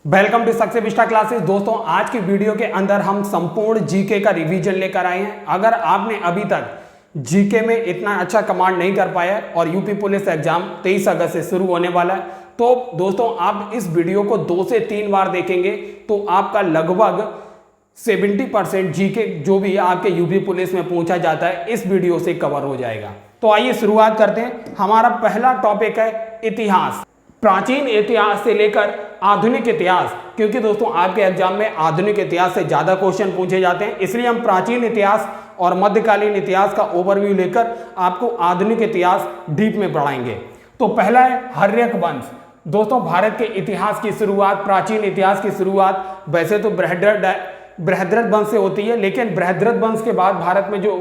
Welcome to success vista classes. दोस्तों, आज की वीडियो के अंदर हम संपूर्ण जीके का रिवीजन लेकर आए हैं। अगर आपने अभी तक जीके में इतना अच्छा कमांड नहीं कर पाया और यूपी पुलिस एग्जाम 23 अगस्त से शुरू होने वाला है, तो दोस्तों आप इस वीडियो को 2 से 3 बार देखेंगे तो आपका लगभग 70% जीके जो भी आपके यूपी पुलिस में पूछा जाता है इस वीडियो से कवर हो जाएगा। तो आइए शुरुआत करते हैं। हमारा पहला टॉपिक है इतिहास, प्राचीन इतिहास से लेकर आधुनिक इतिहास, क्योंकि दोस्तों आपके एग्जाम में आधुनिक इतिहास से ज्यादा क्वेश्चन पूछे जाते हैं, इसलिए हम प्राचीन इतिहास और मध्यकालीन इतिहास का ओवरव्यू लेकर आपको आधुनिक इतिहास डीप में बढ़ाएंगे। तो पहला है हर्यक वंश। दोस्तों, भारत के इतिहास की शुरुआत, प्राचीन इतिहास की शुरुआत वैसे तो बृहद्रथ वंश से होती है, लेकिन बृहद्रथ वंश के बाद भारत में जो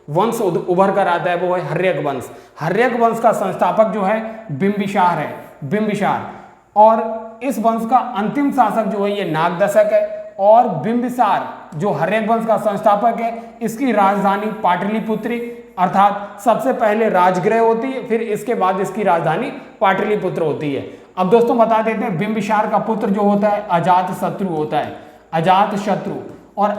वंश उभर कर आता है वो है हर्यक वंश। हर्यक वंश का संस्थापक जो है बिंबिसार है, बिंबिसार। और इस वंश का अंतिम शासक जो है ये नागदशक है। और बिंबिसार जो हर्यक वंश का संस्थापक है, इसकी राजधानी पाटलिपुत्री अर्थात सबसे पहले राजगृह होती है, फिर इसके बाद इसकी राजधानी पाटलिपुत्र होती है। अब दोस्तों बता देते हैं, बिंबिसार का पुत्र जो होता है अजातशत्रु होता है, अजातशत्रु। और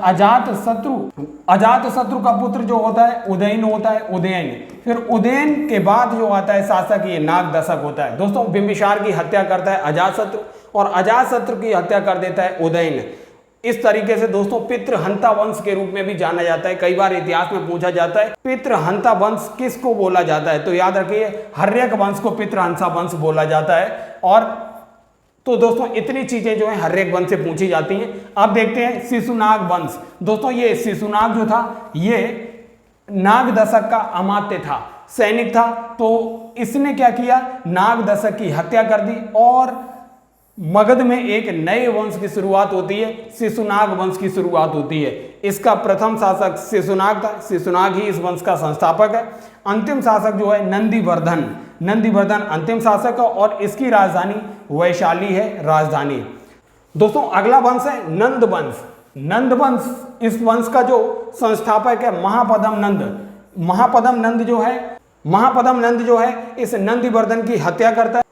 अजातशत्रु का पुत्र जो होता है उदयन होता है, उदयन। फिर उदयन के बाद जो आता है शासक ये नागदशक होता है। दोस्तों, बिंबिसार की हत्या करता है अजातशत्रु और अजातशत्रु की हत्या कर देता है उदयन। इस तरीके से दोस्तों पितृहंता वंश के रूप में भी जाना जाता है। कई बार इतिहास में पूछा जाता है पितृहंता वंश किसको बोला जाता है, तो याद रखिए हर्यक वंश को पितृहंता वंश बोला जाता है। और तो दोस्तों इतनी चीजें जो है हर्यक वंश से पूछी जाती हैं। अब देखते हैं शिशुनाग वंश। दोस्तों ये शिशुनाग जो था ये नागदशक का अमात्य था, सैनिक था। तो इसने क्या किया, नागदशक की हत्या कर दी और मगध में एक नए वंश की शुरुआत होती है, शिशुनाग वंश की शुरुआत होती है। इसका प्रथम शासक शिशुनाग था, शिशुनाग ही इस वंश का संस्थापक है। अंतिम शासक जो है नंदीवर्धन, नंदीवर्धन अंतिम शासक है और इसकी राजधानी वैशाली है, राजधानी। दोस्तों अगला वंश है नंद वंश। नंद वंश, इस वंश का जो संस्थापक है महापद्म नंद। महापद्म नंद जो है इस नंदीवर्धन की हत्या करता है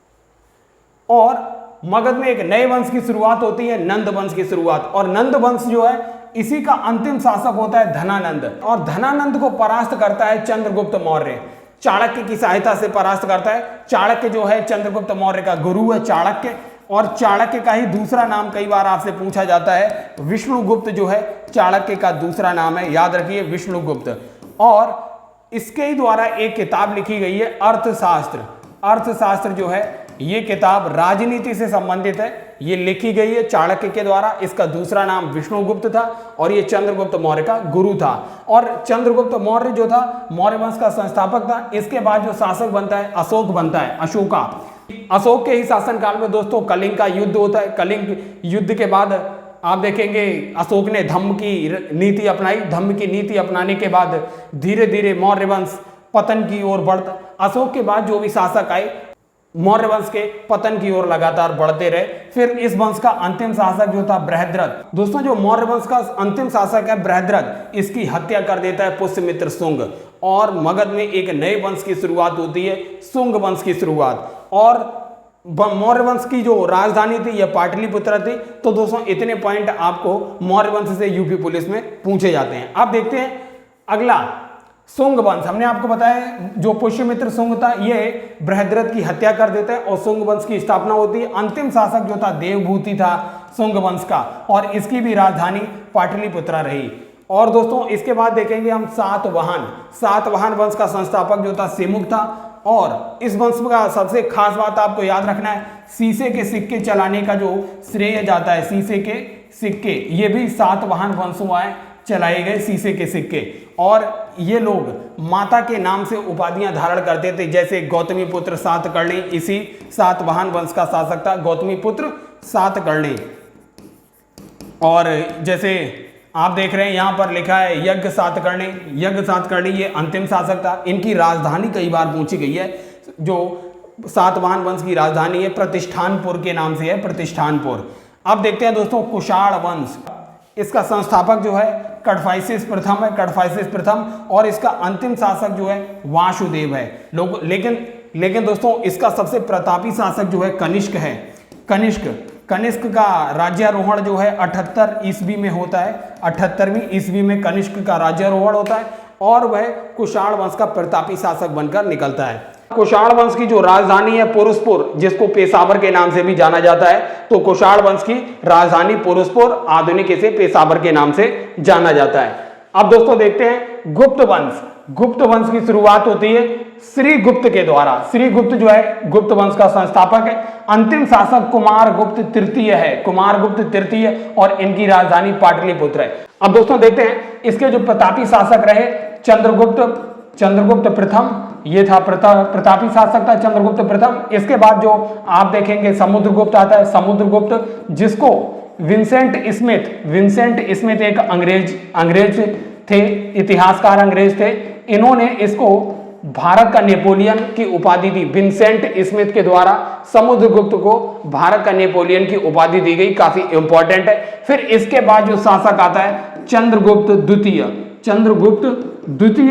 और मगध में एक नए वंश की शुरुआत होती है, नंद वंश की शुरुआत। और नंद वंश जो है इसी का अंतिम शासक होता है धनानंद। और धनानंद को परास्त करता है चंद्रगुप्त मौर्य, चाणक्य की सहायता से परास्त करता है। चाणक्य जो है चंद्रगुप्त मौर्य का गुरु है चाणक्य, और चाणक्य का ही दूसरा नाम कई बार आपसे पूछा जाता है, विष्णुगुप्त जो है चाणक्य का दूसरा नाम है, याद रखिए विष्णुगुप्त। और इसके ही द्वारा एक किताब लिखी गई है अर्थशास्त्र। अर्थशास्त्र जो है ये किताब राजनीति से संबंधित है, ये लिखी गई है चाणक्य के द्वारा। इसका दूसरा नाम विष्णुगुप्त था और ये चंद्रगुप्त मौर्य का गुरु था। और चंद्रगुप्त मौर्य जो था मौर्य वंश का संस्थापक था। इसके बाद जो शासक बनता है अशोक बनता है, अशोका। अशोक के ही शासनकाल में दोस्तों कलिंग का युद्ध होता है। कलिंग युद्ध के बाद आप देखेंगे अशोक ने धम्म की नीति अपनाई। धम्म की नीति अपनाने के बाद धीरे धीरे मौर्य वंश पतन की ओर बढ़ता। अशोक के बाद जो भी शासक आए मौर्य वंश के पतन की ओर लगातार बढ़ते रहे। फिर इस वंश का अंतिम शासक जो था बृहद्रथ। दोस्तों जो मौर्य वंश का अंतिम शासक है बृहद्रथ, इसकी हत्या कर देता है पुष्यमित्र शुंग और मगध में एक नए वंश की शुरुआत होती है, शुंग वंश की शुरुआत। और मौर्य वंश की जो राजधानी थी यह पाटलिपुत्र थी। तो दोस्तों इतने पॉइंट आपको मौर्य वंश से यूपी पुलिस में पूछे जाते हैं। अब देखते हैं अगला शुंग वंश। हमने आपको बताया जो पुष्यमित्र शुंग था ये बृहद्रथ की हत्या कर देता है और शुंग वंश की स्थापना होती है। अंतिम शासक जो था देवभूति था शुंग वंश का और इसकी भी राजधानी पाटलिपुत्रा रही। और दोस्तों इसके बाद देखेंगे हम सातवाहन वंश का संस्थापक जो था सेमुक था। और इस वंश का सबसे खास बात आपको याद रखना है, शीशे के सिक्के चलाने का जो श्रेय जाता है, शीशे के सिक्के ये भी सातवाहन वंशों आए चलाए गए शीशे के सिक्के। और ये लोग माता के नाम से उपाधियां धारण करते थे, जैसे गौतमी पुत्र सातकर्णी इसी सातवाहन वंश का शासक था, गौतमी पुत्र सातकर्णी। और जैसे आप देख रहे हैं यहाँ पर लिखा है यज्ञ सातकर्णी। यज्ञ सातकर्णी ये अंतिम शासक था। इनकी राजधानी कई बार पूछी गई है। जो सातवाहन वंश की राजधानी है प्रतिष्ठानपुर के नाम से है, प्रतिष्ठानपुर। अब देखते हैं दोस्तों कुषाण वंश। इसका संस्थापक जो है कडफाइसिस प्रथम है, कडफाइसिस प्रथम। और इसका अंतिम शासक जो है वासुदेव है। लेकिन दोस्तों इसका सबसे प्रतापी शासक जो है कनिष्क है, कनिष्क। कनिष्क का राज्यारोहण जो है 78 ईस्वी में होता है। 78वीं ईस्वी में कनिष्क का राज्यारोहण होता है और वह कुषाण वंश का प्रतापी शासक बनकर निकलता है। कुषाण वंश की जो राजधानी है पुरुषपुर, जिसको पेशावर के नाम से भी जाना जाता है, तो कुषाण वंश की राजधानी पुरुषपुर, आधुनिक इसे पेशावर के नाम से जाना जाता है। अब दोस्तों देखते हैं गुप्त वंश। गुप्त वंश की शुरुआत होती है श्री गुप्त के द्वारा। श्री गुप्त जो है गुप्त वंश का संस्थापक है। अंतिम शासक कुमार गुप्त तृतीय है, कुमार गुप्त तृतीय, और इनकी राजधानी पाटलिपुत्र है। अब दोस्तों देखते हैं इसके जो प्रतापी शासक रहे चंद्रगुप्त प्रथम, ये था प्रतापी शासक था चंद्रगुप्त प्रथम। इसके बाद जो आप देखेंगे समुद्रगुप्त आता है, समुद्रगुप्त जिसको विंसेंट स्मिथ एक अंग्रेज थे, इतिहासकार अंग्रेज थे। इन्होंने इसको भारत का नेपोलियन की उपाधि दी। विंसेंट स्मिथ के द्वारा समुद्रगुप्त को भारत का नेपोलियन की उपाधि दी गई, काफी इंपॉर्टेंट है। फिर इसके बाद जो शासक आता है चंद्रगुप्त द्वितीय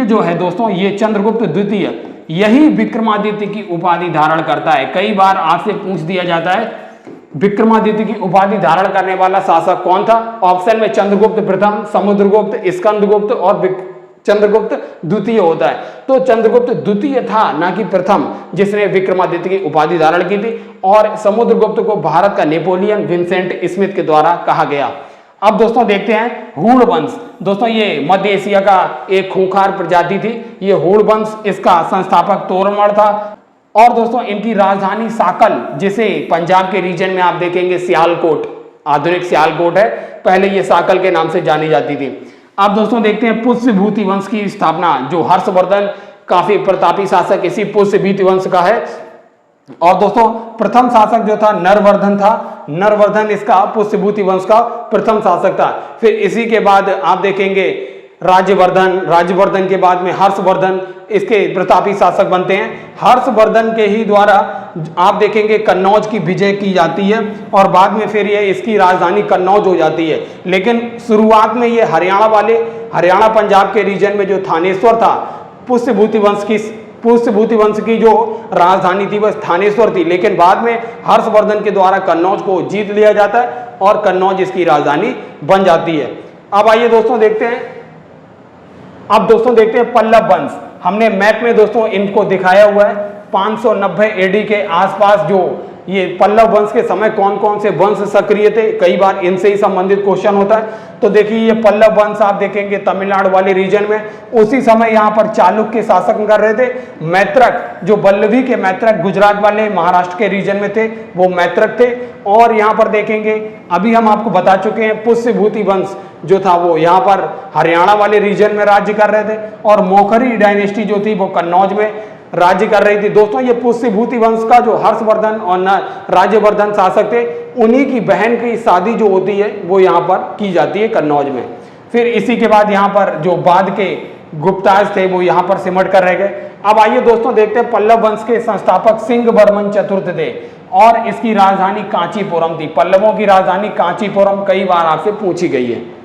जो है दोस्तों, ये चंद्रगुप्त द्वितीय, यही विक्रमादित्य की उपाधि धारण करता है। कई बार आपसे पूछ दिया जाता है विक्रमादित्य की उपाधि धारण करने वाला शासक कौन था। ऑप्शन में चंद्रगुप्त प्रथम, समुद्रगुप्त, स्कंदगुप्त और चंद्रगुप्त द्वितीय होता है। तो चंद्रगुप्त द्वितीय था, ना कि प्रथम, जिसने विक्रमादित्य की उपाधि धारण की थी, और समुद्रगुप्त को भारत का नेपोलियन विंसेंट स्मिथ के द्वारा कहा गया। अब दोस्तों देखते हैं हूण वंश। दोस्तों ये मध्य एशिया का एक खूंखार प्रजाति थी, ये हूण वंश, इसका संस्थापक तोरमल था। और दोस्तों इनकी राजधानी साकल, जिसे पंजाब के रीजन में आप देखेंगे सियालकोट, आधुनिक सियालकोट है, पहले ये साकल के नाम से जानी जाती थी। अब दोस्तों देखते हैं पुष्यभूति वंश की स्थापना, जो हर्षवर्धन काफी प्रतापी शासक इसी पुष्यभूति वंश का है। और दोस्तों प्रथम शासक जो था नरवर्धन इसका पुष्यभूति वंश का प्रथम शासक था। फिर इसी के बाद आप देखेंगे राज्यवर्धन के बाद में हर्षवर्धन इसके प्रतापी शासक बनते हैं। हर्षवर्धन के ही द्वारा आप देखेंगे कन्नौज की विजय की जाती है, और बाद में फिर ये इसकी राजधानी कन्नौज हो जाती है। लेकिन शुरुआत में ये हरियाणा पंजाब के रीजन में जो थानेश्वर था, पुष्यभूति वंश की जो राजधानी थी वह थानेश्वर थी। लेकिन बाद में हर्षवर्धन के द्वारा कन्नौज को जीत लिया जाता है और कन्नौज इसकी राजधानी बन जाती है। अब आइए दोस्तों देखते हैं पल्लव वंश। हमने मैप में दोस्तों इनको दिखाया हुआ है। 590 एडी के आसपास जो ये पल्लव वंश के समय कौन कौन से वंश सक्रिय थे, कई बार इनसे ही संबंधित क्वेश्चन होता है। तो देखिए ये पल्लव वंश आप देखेंगे तमिलनाडु वाले रीजन में, उसी समय यहाँ पर चालुक्य शासन कर रहे थे। मैत्रक, जो वल्लभी के मैत्रक गुजरात वाले महाराष्ट्र के रीजन में थे, वो मैत्रक थे। और यहाँ पर देखेंगे अभी हम आपको बता चुके हैं पुष्यभूति वंश जो था वो यहाँ पर हरियाणा वाले रीजन में राज्य कर रहे थे, और मोखरी डायनेस्टी जो थी वो कन्नौज में राज्य कर रही थी। दोस्तों ये पुष्यभूति वंश का जो हर्षवर्धन और राज्यवर्धन शासक थे, उन्हीं की बहन की शादी जो होती है वो यहाँ पर की जाती है कन्नौज में। फिर इसी के बाद यहाँ पर जो बाद के गुप्ताज थे वो यहाँ पर सिमट कर रह गए। अब आइए दोस्तों देखते हैं पल्लव वंश के संस्थापक सिंह वर्मन चतुर्थ थे, और इसकी राजधानी कांचीपुरम थी। पल्लवों की राजधानी कांचीपुरम कई बार आपसे पूछी गई है।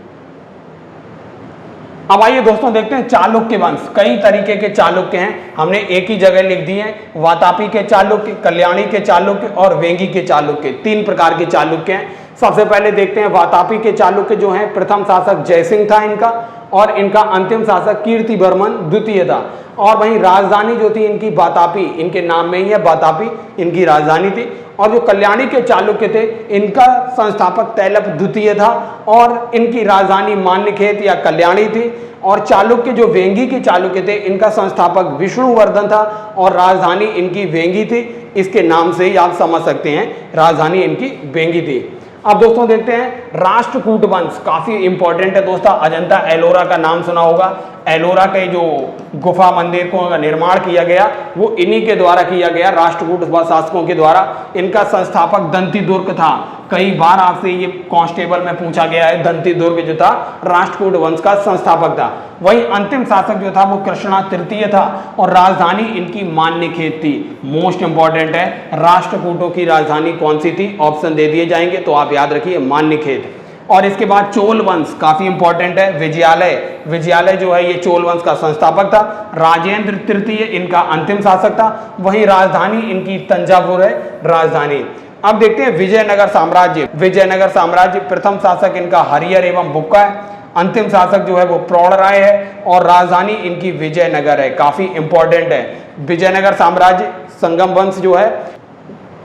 अब आइए दोस्तों देखते हैं चालुक्य वंश। कई तरीके के चालुक्य हैं, हमने एक ही जगह लिख दिए हैं। वातापी के चालुक्य, कल्याणी के चालुक्य और वेंगी के चालुक्य, 3 प्रकार के चालुक्य हैं। सबसे पहले देखते हैं वातापी के चालुक्य जो हैं, प्रथम शासक जयसिंह था इनका, और इनका अंतिम शासक कीर्तिवर्मन द्वितीय था। और वहीं राजधानी जो थी इनकी वातापी, इनके नाम में ही है वातापी इनकी राजधानी थी। और जो कल्याणी के चालुक्य थे, इनका संस्थापक तैलप द्वितीय था, और इनकी राजधानी मान्यखेत या कल्याणी थी। और चालुक्य जो वेंगी के चालुक्य थे, इनका संस्थापक विष्णुवर्धन था, और राजधानी इनकी वेंगी थी। इसके नाम से ही आप समझ सकते हैं राजधानी इनकी वेंगी थी। अब दोस्तों देखते हैं राष्ट्रकूट वंश, काफी इंपॉर्टेंट है दोस्तों। अजंता एलोरा का नाम सुना होगा। एलोरा के जो गुफा मंदिर को निर्माण किया गया वो इन्हीं के द्वारा किया गया, राष्ट्रकूट शासकों के द्वारा। इनका संस्थापक दंती दुर्ग था। कई बार आपसे ये कांस्टेबल में पूछा गया है। दंती दुर्ग जो था राष्ट्रकूट वंश का संस्थापक था। वहीं अंतिम शासक जो था वो कृष्णा तृतीय था, और राजधानी इनकी मान्यखेत थी। मोस्ट इंपॉर्टेंट है, राष्ट्रकूटों की राजधानी कौन सी थी, ऑप्शन दे दिए जाएंगे तो आप याद रखिए मान्यखेत। और इसके बाद चोल वंश काफी इंपॉर्टेंट है। विजयालय जो है ये चोल वंश का संस्थापक था। राजेंद्र तृतीय इनका अंतिम शासक था। वहीं राजधानी इनकी तंजावुर है राजधानी। अब देखते हैं विजयनगर साम्राज्य। विजयनगर साम्राज्य प्रथम शासक इनका हरिहर एवं बुक्का है, अंतिम शासक जो है वो प्रौढ़ राय है और राजधानी इनकी विजयनगर है। काफी इंपॉर्टेंट है। विजयनगर साम्राज्य संगम वंश जो है,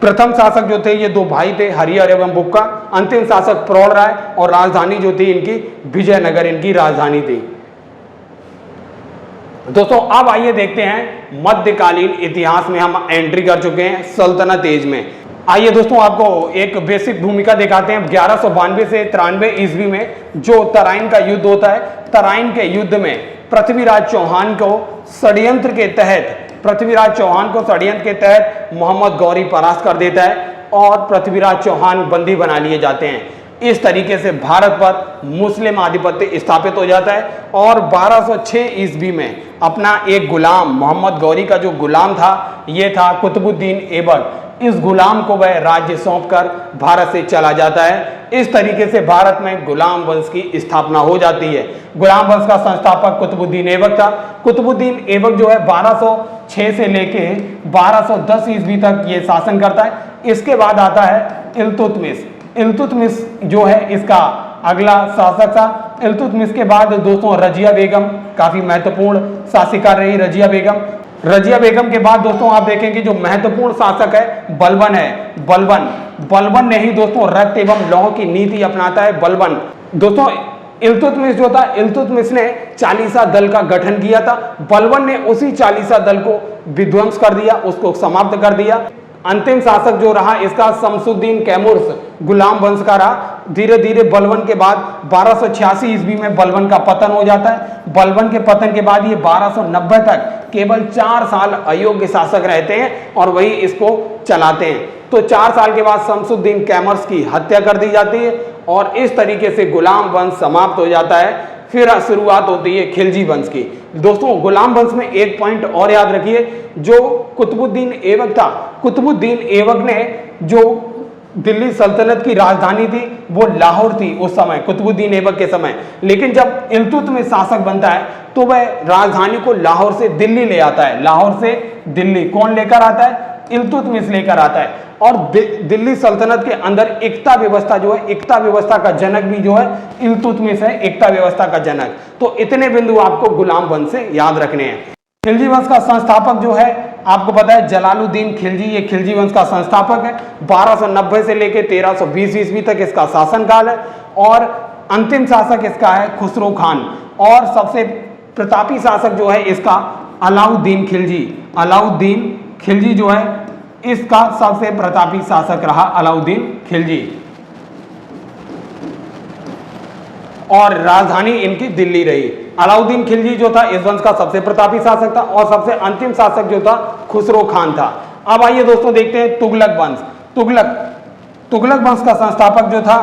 प्रथम शासक जो थे ये दो भाई थे, हरिहर एवं बुक्का, अंतिम शासक प्रौढ़ राय और राजधानी जो थी इनकी विजयनगर इनकी राजधानी थी। दोस्तों अब आइए देखते हैं मध्यकालीन इतिहास में हम एंट्री कर चुके हैं सल्तनत एज में। आइए दोस्तों आपको एक बेसिक भूमिका दिखाते हैं। 1192 से 93 ईस्वी में जो तराइन का युद्ध होता है, तराइन के युद्ध में पृथ्वीराज चौहान को षड्यंत्र के तहत मोहम्मद गौरी परास्त कर देता है और पृथ्वीराज चौहान बंदी बना लिए जाते हैं। इस तरीके से भारत पर मुस्लिम आधिपत्य स्थापित हो जाता है और 1206 ईस्वी में अपना एक गुलाम, मोहम्मद गौरी का जो गुलाम था ये था कुतुबुद्दीन ऐबक, इस गुलाम को वह राज्य सौंपकर भारत से चला जाता है। इस तरीके से भारत में गुलाम वंश की स्थापना हो जाती है। गुलाम वंश का संस्थापक कुतुबुद्दीन ऐबक था। कुतुबुद्दीन ऐबक जो है 1206 से लेके 1210 ईस्वी तक ये शासन करता है। इसके बाद आता है इल्तुतमिश। इल्तुतमिश जो है इसका अगला शासक था। इल्तुतमिश के बाद दोस्तों रजिया बेगम काफी महत्वपूर्ण शासिका रही। रजिया बेगम के बाद दोस्तों आप देखेंगे जो महत्वपूर्ण शासक है बलबन है। बलबन ने ही दोस्तों रक्त एवं लौह की नीति अपनाता है बलबन। दोस्तों इल्तुतमिश जो था, इल्तुतमिश ने चालीसा दल का गठन किया था। बलबन ने उसी चालीसा दल को विध्वंस कर दिया, उसको समाप्त कर दिया। अंतिम शासक जो रहा इसका शमसुद्दीन कैमुर्स गुलाम वंश का रहा। धीरे धीरे बलबन के बाद 1286 ईस्वी में बलबन का पतन हो जाता है। बलबन के पतन के बाद ये 1290 तक केवल 4 साल अयोग्य शासक रहते हैं और वही इसको चलाते हैं। तो 4 साल के बाद शमसुद्दीन कैमर्स की हत्या कर दी जाती है और इस तरीके से गुलाम वंश समाप्त हो जाता है। फिर शुरुआत होती है खिलजी वंश की। दोस्तों गुलाम वंश में एक पॉइंट और याद रखिए, जो कुतुबुद्दीन ऐबक था, कुतुबुद्दीन ऐबक ने जो दिल्ली सल्तनत की राजधानी थी वो लाहौर थी उस समय, कुतुबुद्दीन ऐबक के समय। लेकिन जब इल्तुतमिश शासक बनता है तो वह राजधानी को लाहौर से दिल्ली ले आता है। लाहौर से दिल्ली कौन लेकर आता है? इल्तुतमिश लेकर आता है। और दिल्ली सल्तनत के अंदर एकता व्यवस्था जो है, एकता व्यवस्था का जनक भी जो है इल्तुतमिश है, एकता व्यवस्था का जनक। तो इतने बिंदु आपको गुलाम वंश से याद रखने हैं। खिलजी वंश का संस्थापक जो है आपको पता है जलालुद्दीन खिलजी, ये खिलजी वंश का संस्थापक है। 1290 से लेकर 1320 ईस्वी तक इसका शासनकाल है और अंतिम शासक इसका है खुसरो खान और सबसे प्रतापी शासक जो है इसका अलाउद्दीन खिलजी। अलाउद्दीन खिलजी जो है इसका सबसे प्रतापी शासक रहा अलाउद्दीन खिलजी और राजधानी इनकी दिल्ली रही। अलाउद्दीन खिलजी जो था इस वंश का सबसे प्रतापी शासक था और सबसे अंतिम शासक जो था खुसरो खान था। अब आइए दोस्तों देखते हैं तुगलक वंश। तुगलक वंश का संस्थापक जो था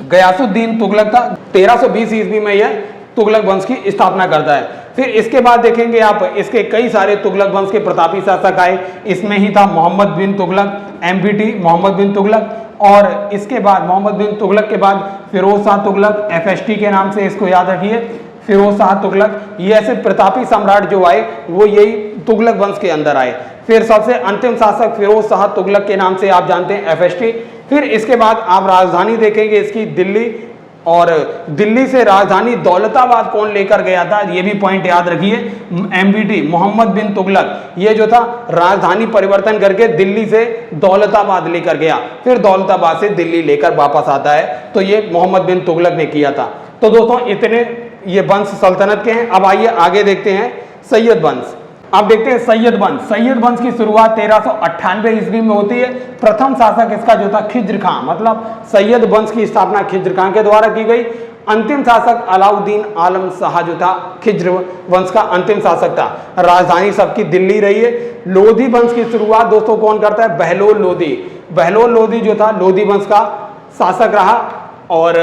गयासुद्दीन तुगलक था। 1320 ईस्वी में यह तुगलक वंश की स्थापना करता है। फिर इसके बाद देखेंगे आप इसके कई सारे तुगलक वंश के प्रतापी शासक आए। इसमें ही था मोहम्मद बिन तुगलक, MBT मोहम्मद बिन तुगलक, और इसके बाद मोहम्मद बिन तुगलक के बाद फिरोज शाह तुगलक, FST के नाम से इसको याद रखिए, फिरोज शाह तुगलक। ये ऐसे प्रतापी सम्राट जो आए वो यही तुगलक वंश के अंदर आए। फिर सबसे अंतिम शासक फिरोज शाह तुगलक के नाम से आप जानते हैं FST। फिर इसके बाद आप राजधानी देखेंगे इसकी दिल्ली, और दिल्ली से राजधानी दौलताबाद कौन लेकर गया था ये भी पॉइंट याद रखिए, MBT मोहम्मद बिन तुगलक। ये जो था राजधानी परिवर्तन करके दिल्ली से दौलताबाद लेकर गया, फिर दौलताबाद से दिल्ली लेकर वापस आता है, तो ये मोहम्मद बिन तुगलक ने किया था। तो दोस्तों इतने ये वंश सल्तनत के हैं। अब आइए आगे देखते हैं सैयद वंश। अब देखते हैं सैयद वंश। सैयद वंश की शुरुआत 1398 ईस्वी में होती है। प्रथम शासक इसका जो था खिज्र खां, मतलब सैयद वंश की स्थापना खिज्र खां के द्वारा की गई। अंतिम शासक अलाउद्दीन आलम शाह जो था खिज्र वंश का अंतिम शासक था। राजधानी सबकी दिल्ली रही है। लोधी वंश की शुरुआत दोस्तों कौन करता है? बहलोल लोधी। बहलोल लोधी जो था लोधी वंश का शासक रहा और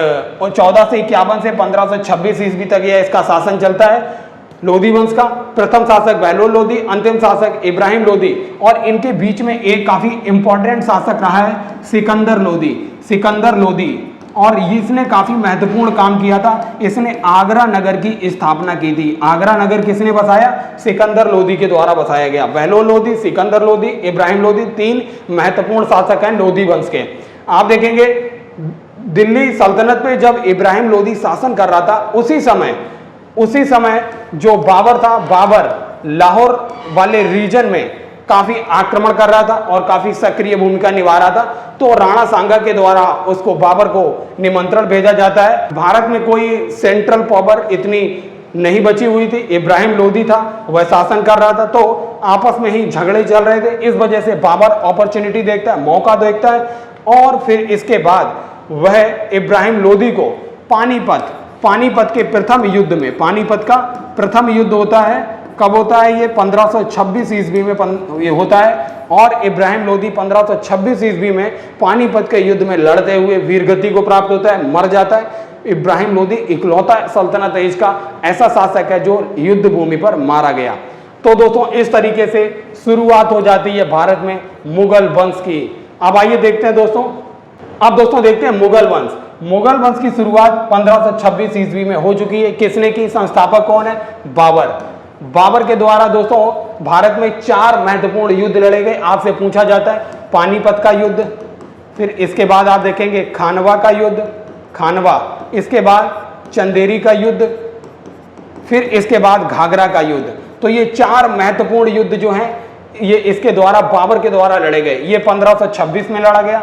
1451 से 1526 ईस्वी तक यह इसका शासन चलता है। लोधी वंश का प्रथम शासक बहलोल लोधी, अंतिम शासक इब्राहिम लोधी, और इनके बीच में एक काफी इंपॉर्टेंट शासक रहा है सिकंदर लोधी। सिकंदर लोधी और इसने काफी महत्वपूर्ण काम किया था। इसने आगरा नगर की स्थापना की थी। आगरा नगर किसने बसाया? सिकंदर लोदी के द्वारा बसाया गया। बहलोल लोदी, सिकंदर लोदी, इब्राहिम लोदी, 3 महत्वपूर्ण शासक हैं लोदी वंश के। आप देखेंगे दिल्ली सल्तनत पे जब इब्राहिम लोदी शासन कर रहा था, उसी समय जो बाबर था, बाबर लाहौर वाले रीजन में काफी आक्रमण कर रहा था और काफी सक्रिय भूमिका निभा रहा था। तो राणा सांगा के द्वारा उसको, बाबर को निमंत्रण भेजा जाता है। भारत में कोई सेंट्रल पावर इतनी नहीं बची हुई थी, इब्राहिम लोदी था, वह शासन कर रहा था, तो आपस में ही झगड़े चल रहे थे। इस वजह से बाबर अपॉर्चुनिटी देखता है, मौका देखता है और फिर इसके बाद वह इब्राहिम लोदी को पानीपत के प्रथम युद्ध में, पानीपत का प्रथम युद्ध होता है, कब होता है ये? 1526 ईस्वी में ये होता है। और इब्राहिम लोदी 1526 ईस्वी में पानीपत के युद्ध में लड़ते हुए वीरगति को प्राप्त होता है, मर जाता है। इब्राहिम लोदी इकलौता सल्तनत एज का ऐसा शासक है जो युद्ध भूमि पर मारा गया। तो दोस्तों इस तरीके से शुरुआत हो जाती है भारत में मुगल वंश की। अब आइए देखते हैं दोस्तों, अब दोस्तों देखते हैं मुगल वंश। मुगल वंश की शुरुआत 1526 ईस्वी में हो चुकी है। किसने की? संस्थापक कौन है? बाबर। बाबर के द्वारा दोस्तों भारत में 4 महत्वपूर्ण युद्ध लड़े गए। आपसे पूछा जाता है पानीपत का युद्ध, फिर इसके बाद आप देखेंगे खानवा का युद्ध, खानवा, इसके बाद चंदेरी का युद्ध, फिर इसके बाद घाघरा का युद्ध। तो ये 4 महत्वपूर्ण युद्ध जो हैं ये इसके द्वारा, बाबर के द्वारा लड़े गए। ये 1526 में लड़ा गया,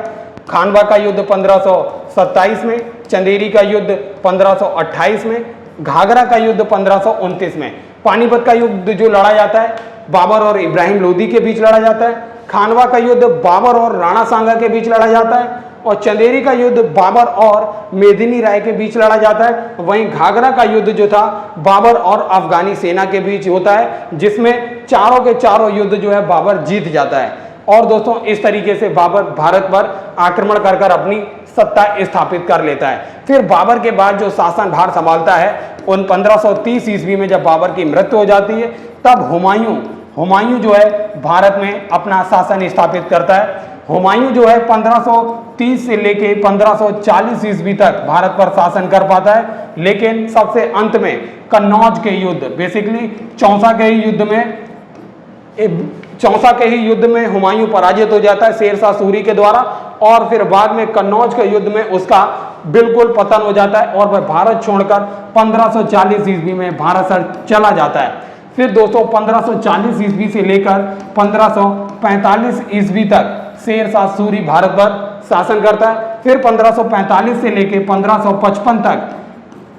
खानवा का युद्ध 1527 में, चंदेरी का युद्ध 1528 में, घाघरा का युद्ध 1529 में। पानीपत का युद्ध जो लड़ा जाता है बाबर और इब्राहिम लोदी के बीच लड़ा जाता है। खानवा का युद्ध बाबर और राणा सांगा के बीच लड़ा जाता है और चंदेरी का युद्ध बाबर और मेदिनी राय के बीच लड़ा जाता है। वहीं घाघरा का युद्ध जो था बाबर और अफगानी सेना के बीच होता है, जिसमें चारों के चारों युद्ध जो है बाबर जीत जाता है। और दोस्तों इस तरीके से बाबर भारत पर आक्रमण कर अपनी सत्ता स्थापित कर लेता है। फिर बाबर के बाद जो शासन भार संभालता है उन 1530 ईस्वी में जब बाबर की मृत्यु हो जाती है, तब हुमायूं जो है भारत में अपना शासन स्थापित करता है। हुमायूं जो है 1530 से लेके 1540 ईस्वी तक भारत पर शासन कर पाता है, लेकिन सबसे अंत में कन्नौज के युद्ध, बेसिकली चौसा के ही युद्ध में हुमायूं पराजित हो जाता है शेरशाह सूरी के द्वारा। और फिर बाद में कन्नौज के युद्ध में उसका बिल्कुल पतन हो जाता है और वह भारत छोड़कर 1540 ईस्वी में भारत से चला जाता है। फिर दोस्तों 1540 ईस्वी से लेकर 1545 ईस्वी तक शेरशाह सूरी भारत पर शासन करता है। फिर 1545 से लेकर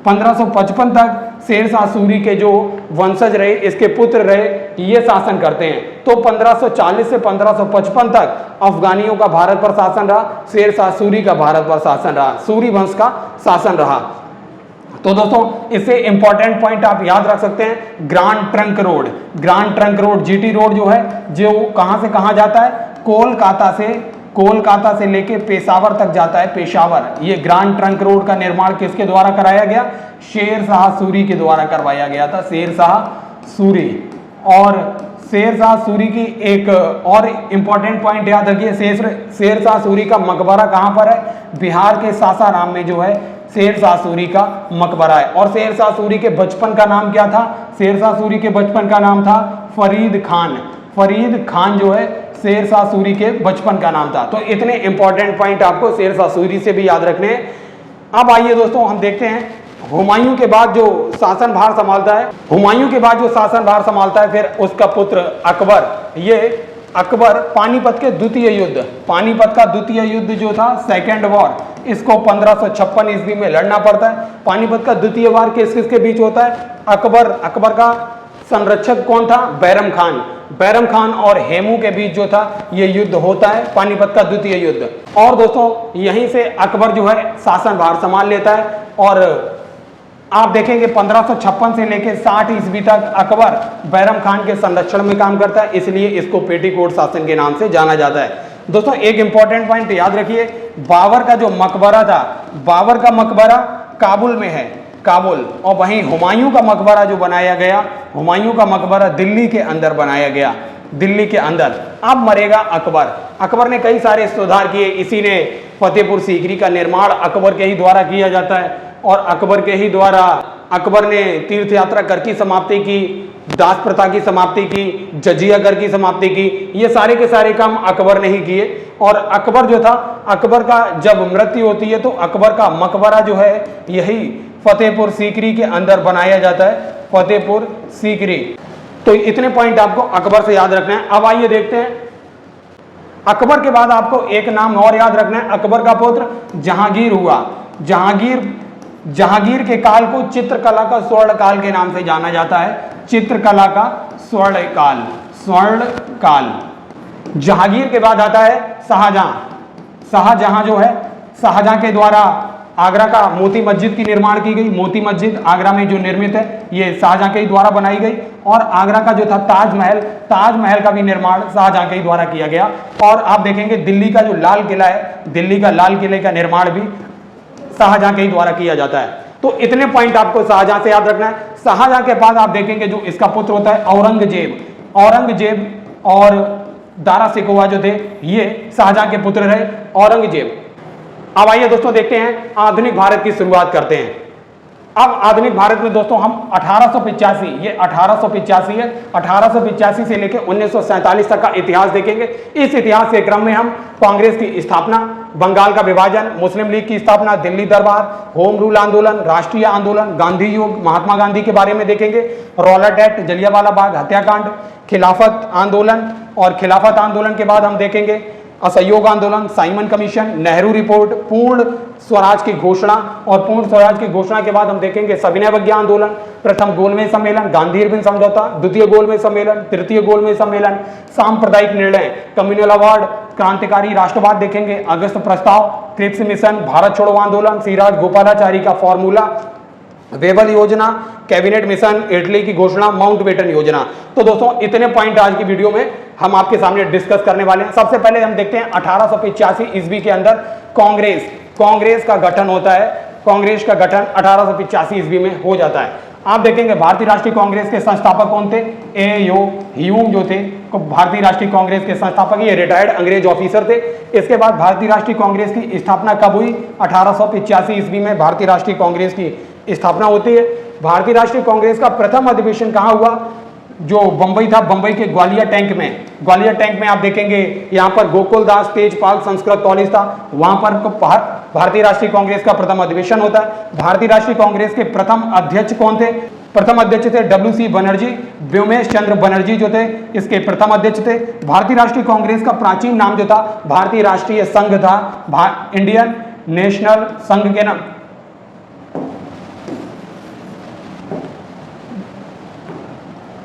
1555 तक शेरशाह सूरी के जो वंशज रहे, इसके पुत्र रहे, ये शासन करते हैं। तो 1540 से 1555 तक अफगानियों का भारत पर शासन रहा, शेरशाह सूरी का भारत पर शासन रहा, सूरी वंश का शासन रहा। तो दोस्तों इससे इंपॉर्टेंट पॉइंट आप याद रख सकते हैं, grand trunk road GT road जो है, जो कहां से कहां जाता है? कोलकाता से लेके पेशावर तक जाता है, पेशावर। ये ग्रांड ट्रंक रोड का निर्माण किसके द्वारा कराया गया? शेरशाह सूरी के द्वारा करवाया गया था, शेरशाह सूरी। और शेरशाह सूरी की एक और इंपॉर्टेंट पॉइंट याद रखिए, शेरशाह सूरी का मकबरा कहां पर है? बिहार के सासाराम में जो है शेरशाह सूरी का मकबरा है। और शेरशाह सूरी के बचपन का नाम क्या था? शेरशाह सूरी के बचपन का नाम था फरीद खान जो है शेरशाह सूरी के बचपन का नाम था। तो इतने इंपॉर्टेंट पॉइंट आपको शेरशाह सूरी से भी याद रखने हैं। अब आइए दोस्तों हम देखते हैं हुमायूं के बाद जो शासन भार संभालता है, फिर उसका पुत्र अकबर। ये अकबर पानीपत का द्वितीय युद्ध जो था, सेकेंड वॉर, इसको 1556 ईस्वी में लड़ना पड़ता है। पानीपत का द्वितीय वार किसके बीच होता है? अकबर का संरक्षक कौन था? बैरम खान और हेमू के बीच जो था ये युद्ध होता है, पानीपत का द्वितीय युद्ध। और दोस्तों यहीं से अकबर जो है शासन भार संभाल लेता है। और आप देखेंगे 1556 से लेकर 60 ईस्वी तक अकबर बैरम खान के संरक्षण में काम करता है, इसलिए इसको पेटीकोट शासन के नाम से जाना जाता है। दोस्तों एक इंपॉर्टेंट पॉइंट याद रखिए, बाबर का जो मकबरा था, बाबर का मकबरा काबुल में है, और वहीं हुमायूं का मकबरा जो बनाया गया, हुमायूं का मकबरा दिल्ली के अंदर बनाया गया, दिल्ली के अंदर। अब मरेगा अकबर ने कई सारे सुधार किए, इसी ने फतेहपुर सीकरी का निर्माण अकबर के ही द्वारा किया जाता है और अकबर के ही द्वारा अकबर ने तीर्थ यात्रा कर की समाप्ति की, दास प्रथा की समाप्ति की, जजिया कर की समाप्ति की। ये सारे के सारे काम अकबर ने ही किए। और अकबर जो था, अकबर का जब मृत्यु होती है तो अकबर का मकबरा जो है यही फतेहपुर सीकरी के अंदर बनाया जाता है, फतेहपुर सीकरी। तो इतने पॉइंट आपको अकबर से याद रखना है। अब आइए देखते हैं, अकबर के बाद आपको एक नाम और याद रखना है, अकबर का पुत्र जहांगीर हुआ। जहांगीर के काल को चित्रकला का स्वर्ण काल के नाम से जाना जाता है, चित्रकला का स्वर्ण काल। जहांगीर के बाद आता है शाहजहां जो है, शाहजहां के द्वारा आगरा का मोती मस्जिद की निर्माण की गई। मोती मस्जिद आगरा में जो निर्मित है ये शाहजहां के द्वारा बनाई गई। और आगरा का जो था ताजमहल का भी निर्माण शाहजहां के द्वारा किया गया। और आप देखेंगे दिल्ली का जो लाल किला है, दिल्ली का लाल किले का निर्माण भी शाहजहां के द्वारा किया जाता है। तो इतने पॉइंट आपको शाहजहां से याद रखना है। शाहजहां के बाद आप देखेंगे जो इसका पुत्र होता है औरंगजेब और दारा सिकोहा जो थे ये शाहजहां के पुत्र रहे, औरंगजेब। अब आइए दोस्तों देखते हैं आधुनिक भारत की शुरुआत करते हैं। अब आधुनिक भारत में दोस्तों हम 1885 ये 1885 है, 1885 से लेकर 1947 तक का इतिहास देखेंगे। इस इतिहास के क्रम में हम कांग्रेस की स्थापना, बंगाल का विभाजन, मुस्लिम लीग की स्थापना, दिल्ली दरबार, होम रूल आंदोलन, राष्ट्रीय आंदोलन, गांधी युग, महात्मा गांधी के बारे में देखेंगे, रॉलेट एक्ट, जलियांवाला बाग हत्याकांड, खिलाफत आंदोलन, और खिलाफत आंदोलन के बाद हम देखेंगे असहयोग आंदोलन, साइमन कमीशन, नेहरू रिपोर्ट, पूर्ण स्वराज की घोषणा, और पूर्ण स्वराज की घोषणा के बाद हम देखेंगे सविनय अवज्ञा आंदोलन, प्रथम गोलमेज सम्मेलन, गांधी इरविन समझौता, द्वितीय गोलमेज सम्मेलन, तृतीय गोलमेज सम्मेलन, सांप्रदायिक निर्णय, कम्युनल अवार्ड, क्रांतिकारी राष्ट्रवाद देखेंगे, अगस्त प्रस्ताव, क्रिप्स मिशन, भारत छोड़ो आंदोलन, सीराज गोपालाचारी का फॉर्मूला, वेबल योजना, कैबिनेट मिशन, इटली की घोषणा, माउंटबेटन योजना। तो दोस्तों इतने पॉइंट आज की वीडियो में हम आपके सामने डिस्कस करने वाले हैं। सबसे पहले हम देखते हैं 1885 ईस्वी के अंदर कांग्रेस का गठन होता है। कांग्रेस का गठन 1885 ईस्वी में हो जाता है। आप देखेंगे भारतीय राष्ट्रीय कांग्रेस के संस्थापक कौन थे? ए.यो. ह्यूम जो थे भारतीय राष्ट्रीय कांग्रेस के संस्थापक, ये रिटायर्ड अंग्रेज ऑफिसर थे। इसके बाद भारतीय राष्ट्रीय कांग्रेस की स्थापना कब हुई? 1885 ईस्वी में भारतीय राष्ट्रीय कांग्रेस की स्थापना होती है। भारतीय राष्ट्रीय कांग्रेस का प्रथम अधिवेशन कहाँ हुआ? जो बंबई था, बंबई के ग्वालियर टैंक में आप देखेंगे यहाँ पर गोकुल दास तेजपाल संस्कृत कॉलेज था, वहां पर भारतीय राष्ट्रीय कांग्रेस का प्रथम अधिवेशन होता है। भारतीय राष्ट्रीय कांग्रेस के प्रथम अध्यक्ष कौन थे? प्रथम अध्यक्ष थे W.C. बनर्जी, व्योमेश चंद्र बनर्जी जो थे इसके प्रथम अध्यक्ष थे। भारतीय राष्ट्रीय कांग्रेस का प्राचीन नाम जो था भारतीय राष्ट्रीय संघ था, इंडियन नेशनल संघ के नाम,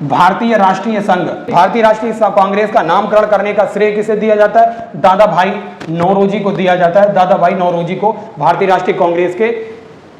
भारतीय राष्ट्रीय संघ। भारतीय राष्ट्रीय कांग्रेस का नामकरण करने का श्रेय किसे दिया जाता है? दादा भाई नौरोजी को दिया जाता है। दादा भाई नौरोजी को भारतीय राष्ट्रीय कांग्रेस के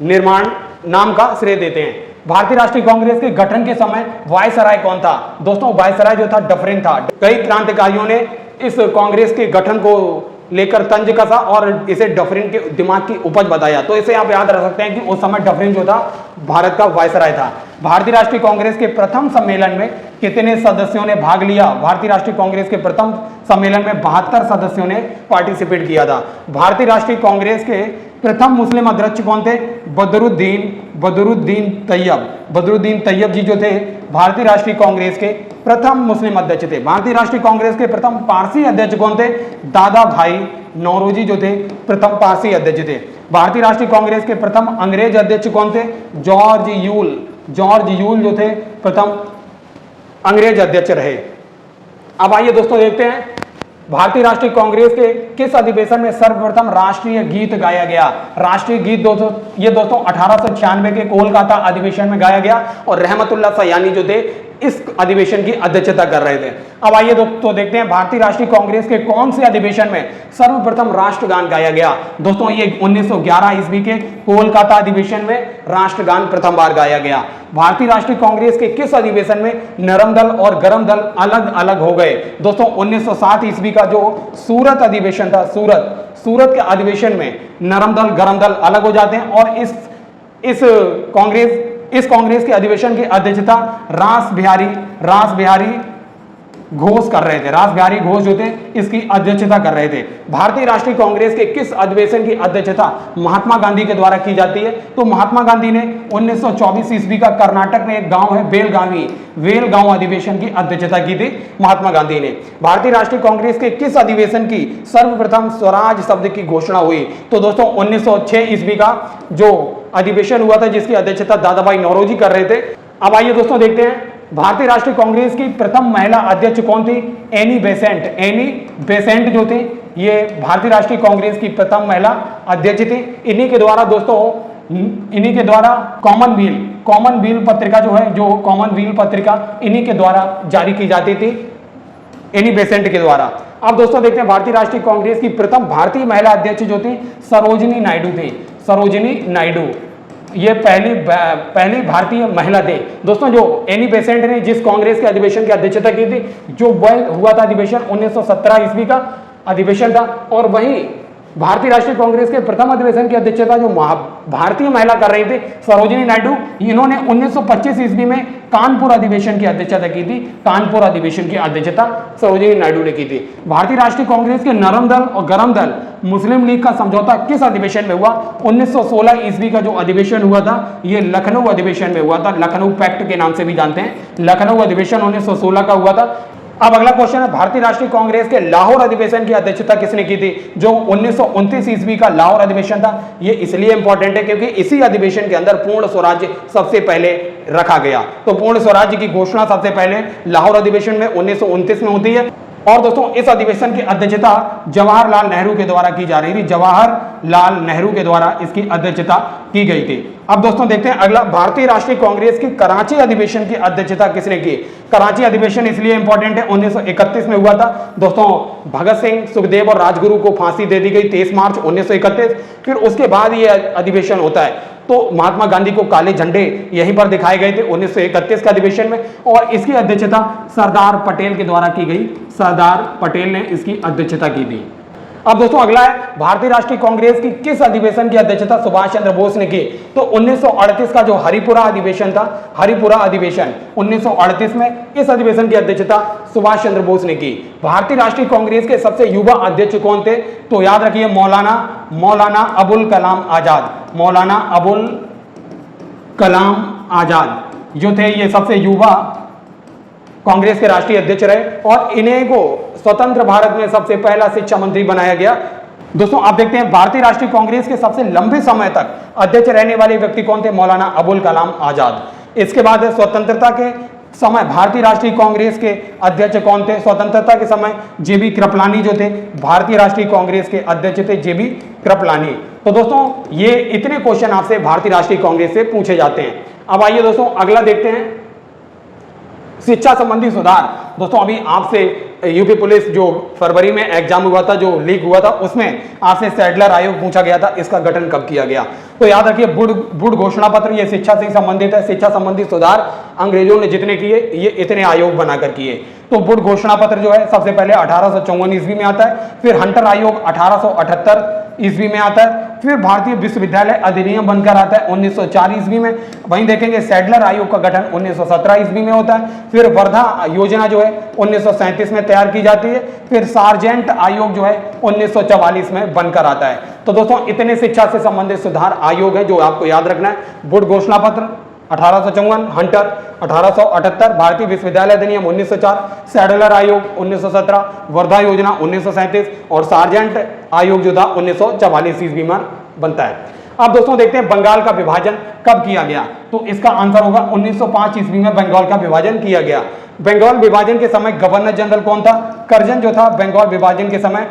निर्माण नाम का श्रेय देते हैं। भारतीय राष्ट्रीय कांग्रेस के गठन के समय वायसराय कौन था? दोस्तों वायसराय जो था डफरिन था। कई क्रांतिकारियों ने इस कांग्रेस के गठन को लेकर तंज कसा और इसे डफरिन के दिमाग की उपज बताया। तो इसे आप याद रख सकते हैं कि उस समय डफरिन जो था भारत का वायसराय था। भारतीय राष्ट्रीय कांग्रेस के प्रथम सम्मेलन में कितने सदस्यों ने भाग लिया? भारतीय राष्ट्रीय कांग्रेस के प्रथम सम्मेलन में 72 सदस्यों ने पार्टिसिपेट किया था। भारतीय राष्ट्रीय कांग्रेस के प्रथम मुस्लिम अध्यक्ष कौन थे? बदरुद्दीन तैयब जी जो थे भारतीय राष्ट्रीय कांग्रेस के प्रथम मुस्लिम अध्यक्ष थे। भारतीय राष्ट्रीय कांग्रेस के प्रथम पारसी अध्यक्ष कौन थे? दादा भाई नौरोजी जो थे प्रथम पारसी अध्यक्ष थे। भारतीय राष्ट्रीय कांग्रेस के प्रथम अंग्रेज अध्यक्ष कौन थे? जॉर्ज यूल जो थे प्रथम अंग्रेज अध्यक्ष रहे। अब आइए दोस्तों देखते हैं भारतीय राष्ट्रीय कांग्रेस के किस अधिवेशन में सर्वप्रथम राष्ट्रीय गीत गाया गया? राष्ट्रीय गीत दोस्तों 1896 के कोलकाता अधिवेशन में गाया गया और रहमतुल्लाह सयानी जो थे इस अधिवेशन की अध्यक्षता कर रहे थे। अब आइए दोस्तों देखते हैं भारतीय राष्ट्रीय कांग्रेस के कौन से अधिवेशन में सर्वप्रथम राष्ट्रगान गाया गया? दोस्तों ये 1911 ईस्वी के कोलकाता अधिवेशन में राष्ट्रगान प्रथम बार गाया गया। भारतीय राष्ट्रीय कांग्रेस के किस अधिवेशन में नरम दल और गरम दल अलग अलग हो गए? दोस्तों 1907 ईस्वी का जो सूरत अधिवेशन था, सूरत के अधिवेशन में नरम दल गरम दल अलग हो जाते हैं और इस कांग्रेस के अधिवेशन की अध्यक्षता रास बिहारी घोष कर रहे थे, रास बिहारी घोष जो थे इसकी अध्यक्षता कर रहे थे। भारतीय राष्ट्रीय कांग्रेस के किस अधिवेशन की अध्यक्षता महात्मा गांधी के द्वारा की जाती है? तो महात्मा गांधी ने 1924 ईस्वी का कर्नाटक में एक गांव है बेलगावी, वेलगांव अधिवेशन की अध्यक्षता की थी महात्मा गांधी ने। भारतीय राष्ट्रीय कांग्रेस के किस अधिवेशन की सर्वप्रथम स्वराज शब्द की घोषणा हुई? तो दोस्तों 1906 ईस्वी का जो अधिवेशन हुआ था जिसकी अध्यक्षता दादा भाई नौरोजी कर रहे थे। अब आइए दोस्तों देखते हैं भारतीय राष्ट्रीय कांग्रेस की प्रथम महिला अध्यक्ष कौन थी? Annie Besant. एनी बेसेंट जो थी ये भारतीय राष्ट्रीय कांग्रेस की प्रथम महिला अध्यक्ष थी। इन्हीं के द्वारा दोस्तों, इन्हीं के द्वारा कॉमनवेल्थ पत्रिका जो है, जो कॉमनवेल्थ पत्रिका इन्हीं के द्वारा जारी की जाती थी, एनी बेसेंट के द्वारा। अब दोस्तों देखते हैं भारतीय राष्ट्रीय कांग्रेस की प्रथम भारतीय महिला अध्यक्ष जो थी सरोजिनी नायडू थी। सरोजिनी नायडू ये पहली भारतीय महिला थे। दोस्तों जो एनी बेसेंट ने जिस कांग्रेस के अधिवेशन की अध्यक्षता की थी, जो वह हुआ था अधिवेशन 1917 ईस्वी का अधिवेशन था, और वहीं भारतीय राष्ट्रीय कांग्रेस के प्रथम अधिवेशन की अध्यक्षता जो भारतीय महिला कर रही थी सरोजिनी नायडू, इन्होंने 1925 ईस्वी में कानपुर अधिवेशन की अध्यक्षता की थी। कानपुर अधिवेशन की अध्यक्षता सरोजिनी नायडू ने की थी। भारतीय राष्ट्रीय कांग्रेस के नरम दल और गरम दल मुस्लिम लीग का समझौता किस अधिवेशन में हुआ? 1916 ईस्वी का जो अधिवेशन हुआ था ये लखनऊ अधिवेशन में हुआ था। लखनऊ पैक्ट के नाम से भी जानते हैं। लखनऊ अधिवेशन 1916 का हुआ था। अब अगला क्वेश्चन है भारतीय राष्ट्रीय कांग्रेस के लाहौर अधिवेशन की अध्यक्षता किसने की थी? जो 1929 ईस्वी का लाहौर अधिवेशन था। ये इसलिए इंपॉर्टेंट है क्योंकि इसी अधिवेशन के अंदर पूर्ण स्वराज्य सबसे पहले रखा गया। तो पूर्ण स्वराज्य की घोषणा सबसे पहले लाहौर अधिवेशन में 1929 में होती है। और दोस्तों इस अधिवेशन की अध्यक्षता जवाहरलाल नेहरू के द्वारा की जा रही थी। जवाहरलाल नेहरू के द्वारा इसकी अध्यक्षता की गई थी। अब दोस्तों देखते हैं अगला, भारतीय राष्ट्रीय कांग्रेस की कराची अधिवेशन की अध्यक्षता किसने की? कराची अधिवेशन इसलिए इंपॉर्टेंट है 1931 में हुआ था। दोस्तों भगत सिंह, सुखदेव और राजगुरु को फांसी दे दी गई 23 मार्च 1931। फिर उसके बाद ये अधिवेशन होता है। तो महात्मा गांधी को काले झंडे यहीं पर दिखाए गए थे 1931 के अधिवेशन में, और इसकी अध्यक्षता सरदार पटेल के द्वारा की गई। सरदार पटेल ने इसकी अध्यक्षता की थी। अब दोस्तों अगला है भारतीय राष्ट्रीय कांग्रेस की किस अधिवेशन की अध्यक्षता सुभाष चंद्र बोस ने की? तो 1938 का जो हरिपुरा अधिवेशन था, हरिपुरा अधिवेशन 1938 में, इस अधिवेशन की अध्यक्षता सुभाष चंद्र बोस ने की। भारतीय राष्ट्रीय कांग्रेस के सबसे युवा अध्यक्ष कौन थे? तो याद रखिए मौलाना अबुल कलाम आजाद। मौलाना अबुल कलाम आजाद जो थे ये सबसे युवा कांग्रेस के राष्ट्रीय अध्यक्ष रहे, और इन्हें को स्वतंत्र भारत में सबसे पहला शिक्षा मंत्री बनाया गया। दोस्तों आप देखते हैं भारतीय राष्ट्रीय कांग्रेस के सबसे लंबे समय तक अध्यक्ष रहने वाले व्यक्ति कौन थे? मौलाना अबुल कलाम आजाद। इसके बाद स्वतंत्रता के समय भारतीय राष्ट्रीय कांग्रेस के अध्यक्ष कौन थे? स्वतंत्रता के समय जेबी कृपलानी जो थे भारतीय राष्ट्रीय कांग्रेस के अध्यक्ष थे, जेबी कृपलानी। तो दोस्तों ये इतने क्वेश्चन आपसे भारतीय राष्ट्रीय कांग्रेस से पूछे जाते हैं। अब आइए दोस्तों अगला देखते हैं, शिक्षा संबंधी सुधार। दोस्तों अभी आपसे यूपी पुलिस जो फरवरी में एग्जाम हुआ था, जो लीक हुआ था, उसमें आपसे सैडलर आयोग पूछा गया था, इसका गठन कब किया गया? तो याद रखिए वुड घोषणा पत्र, ये शिक्षा से संबंधित है। शिक्षा संबंधी सुधार अंग्रेजों ने जितने किए ये इतने आयोग बनाकर किए। तो वुड घोषणा पत्र जो है सबसे पहले 1854 ईस्वी में आता है, फिर हंटर आयोग 1878 ईस्वी में आता है, फिर भारतीय विश्वविद्यालय अधिनियम बनकर आता है 1904 ईस्वी में। वहीं देखेंगे सैडलर आयोग का गठन 1917 ईस्वी में होता है, फिर वर्धा योजना जो है 1937 में तैयार की जाती है, फिर सार्जेंट आयोग जो है 1944 में बनकर आता है। तो दोस्तों इतने शिक्षा से संबंधित सुधार आयोग है जो आपको याद रखना है। वुड घोषणा पत्र 1854, हंटर 1878, भारतीय विश्वविद्यालय अधिनियम 1904, सैडलर आयोग 1917, वर्धा योजना 1937 और सार्जेंट आयोग जो था 1944 ईस्वी में बनता है। अब दोस्तों देखते हैं बंगाल का विभाजन कब किया गया? तो इसका आंसर होगा 1905 ईस्वी में बंगाल का विभाजन किया गया। बंगाल विभाजन के समय गवर्नर जनरल कौन था? कर्जन जो था बंगाल विभाजन के समय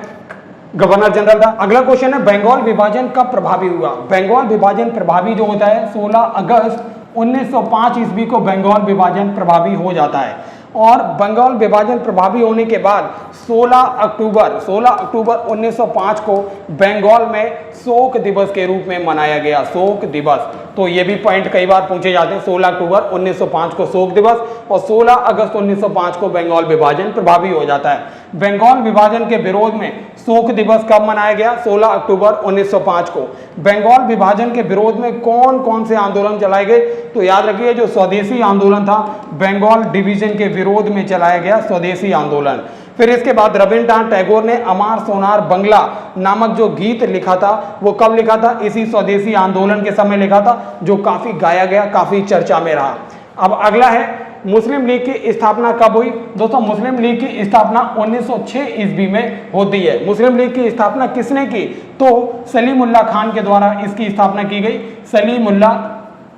गवर्नर जनरल था। अगला क्वेश्चन है बंगाल विभाजन कब प्रभावी हुआ? बंगाल विभाजन प्रभावी जो होता है 16 अगस्त 1905 ईस्वी को बंगाल विभाजन प्रभावी हो जाता है, और बंगाल विभाजन प्रभावी होने के बाद 16 अक्टूबर 1905 को बंगाल में शोक दिवस के रूप में मनाया गया। शोक दिवस तो ये भी पॉइंट कई बार पूछे जाते हैं। 16 अक्टूबर 1905 को शोक दिवस और 16 अगस्त 1905 को बंगाल विभाजन प्रभावी हो जाता है। बंगाल विभाजन के विरोध में शोक दिवस कब मनाया गया? 16 अक्टूबर 1905 को। बंगाल विभाजन के विरोध में कौन कौन से आंदोलन चलाए गए? तो याद रखिए जो स्वदेशी आंदोलन था बंगाल डिवीजन के विरोध में चलाया गया स्वदेशी आंदोलन। फिर इसके बाद रविंद्रनाथ टैगोर ने अमार सोनार बंगला नामक जो गीत लिखा था वो कब लिखा था? इसी स्वदेशी आंदोलन के समय लिखा था, जो काफी गाया गया, काफी चर्चा में रहा। अब अगला है मुस्लिम लीग की स्थापना कब हुई? दोस्तों मुस्लिम लीग की स्थापना 1906 ईस्वी में होती है। मुस्लिम लीग की स्थापना किसने की? तो सलीमुल्लाह खान के द्वारा इसकी स्थापना की गई।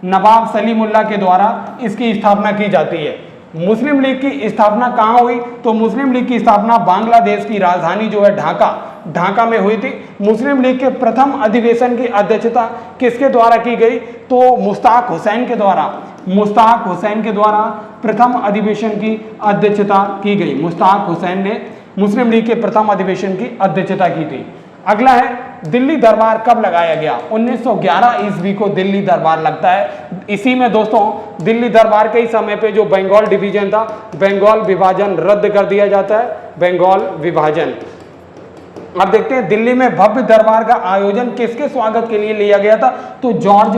नवाब सलीमुल्लाह के द्वारा इसकी स्थापना की जाती है। मुस्लिम लीग की स्थापना कहाँ हुई? तो मुस्लिम लीग की स्थापना बांग्लादेश की राजधानी जो है ढाका में हुई थी। मुस्लिम लीग के प्रथम अधिवेशन की अध्यक्षता किसके द्वारा की गई? तो मुश्ताक हुसैन के द्वारा प्रथम अधिवेशन की अध्यक्षता की गई। मुश्ताक हुसैन ने मुस्लिम लीग के प्रथम अधिवेशन की अध्यक्षता की थी। अगला है दिल्ली दरबार कब लगाया गया? 1911 ईस्वी को दिल्ली दरबार लगता है। इसी में दोस्तों दिल्ली दरबार के ही समय पे जो बंगाल डिवीजन था, बंगाल विभाजन रद्द कर दिया जाता है। बंगाल विभाजन। अब देखते हैं दिल्ली में भव्य दरबार का आयोजन किसके स्वागत के लिए लिया गया था? तो जॉर्ज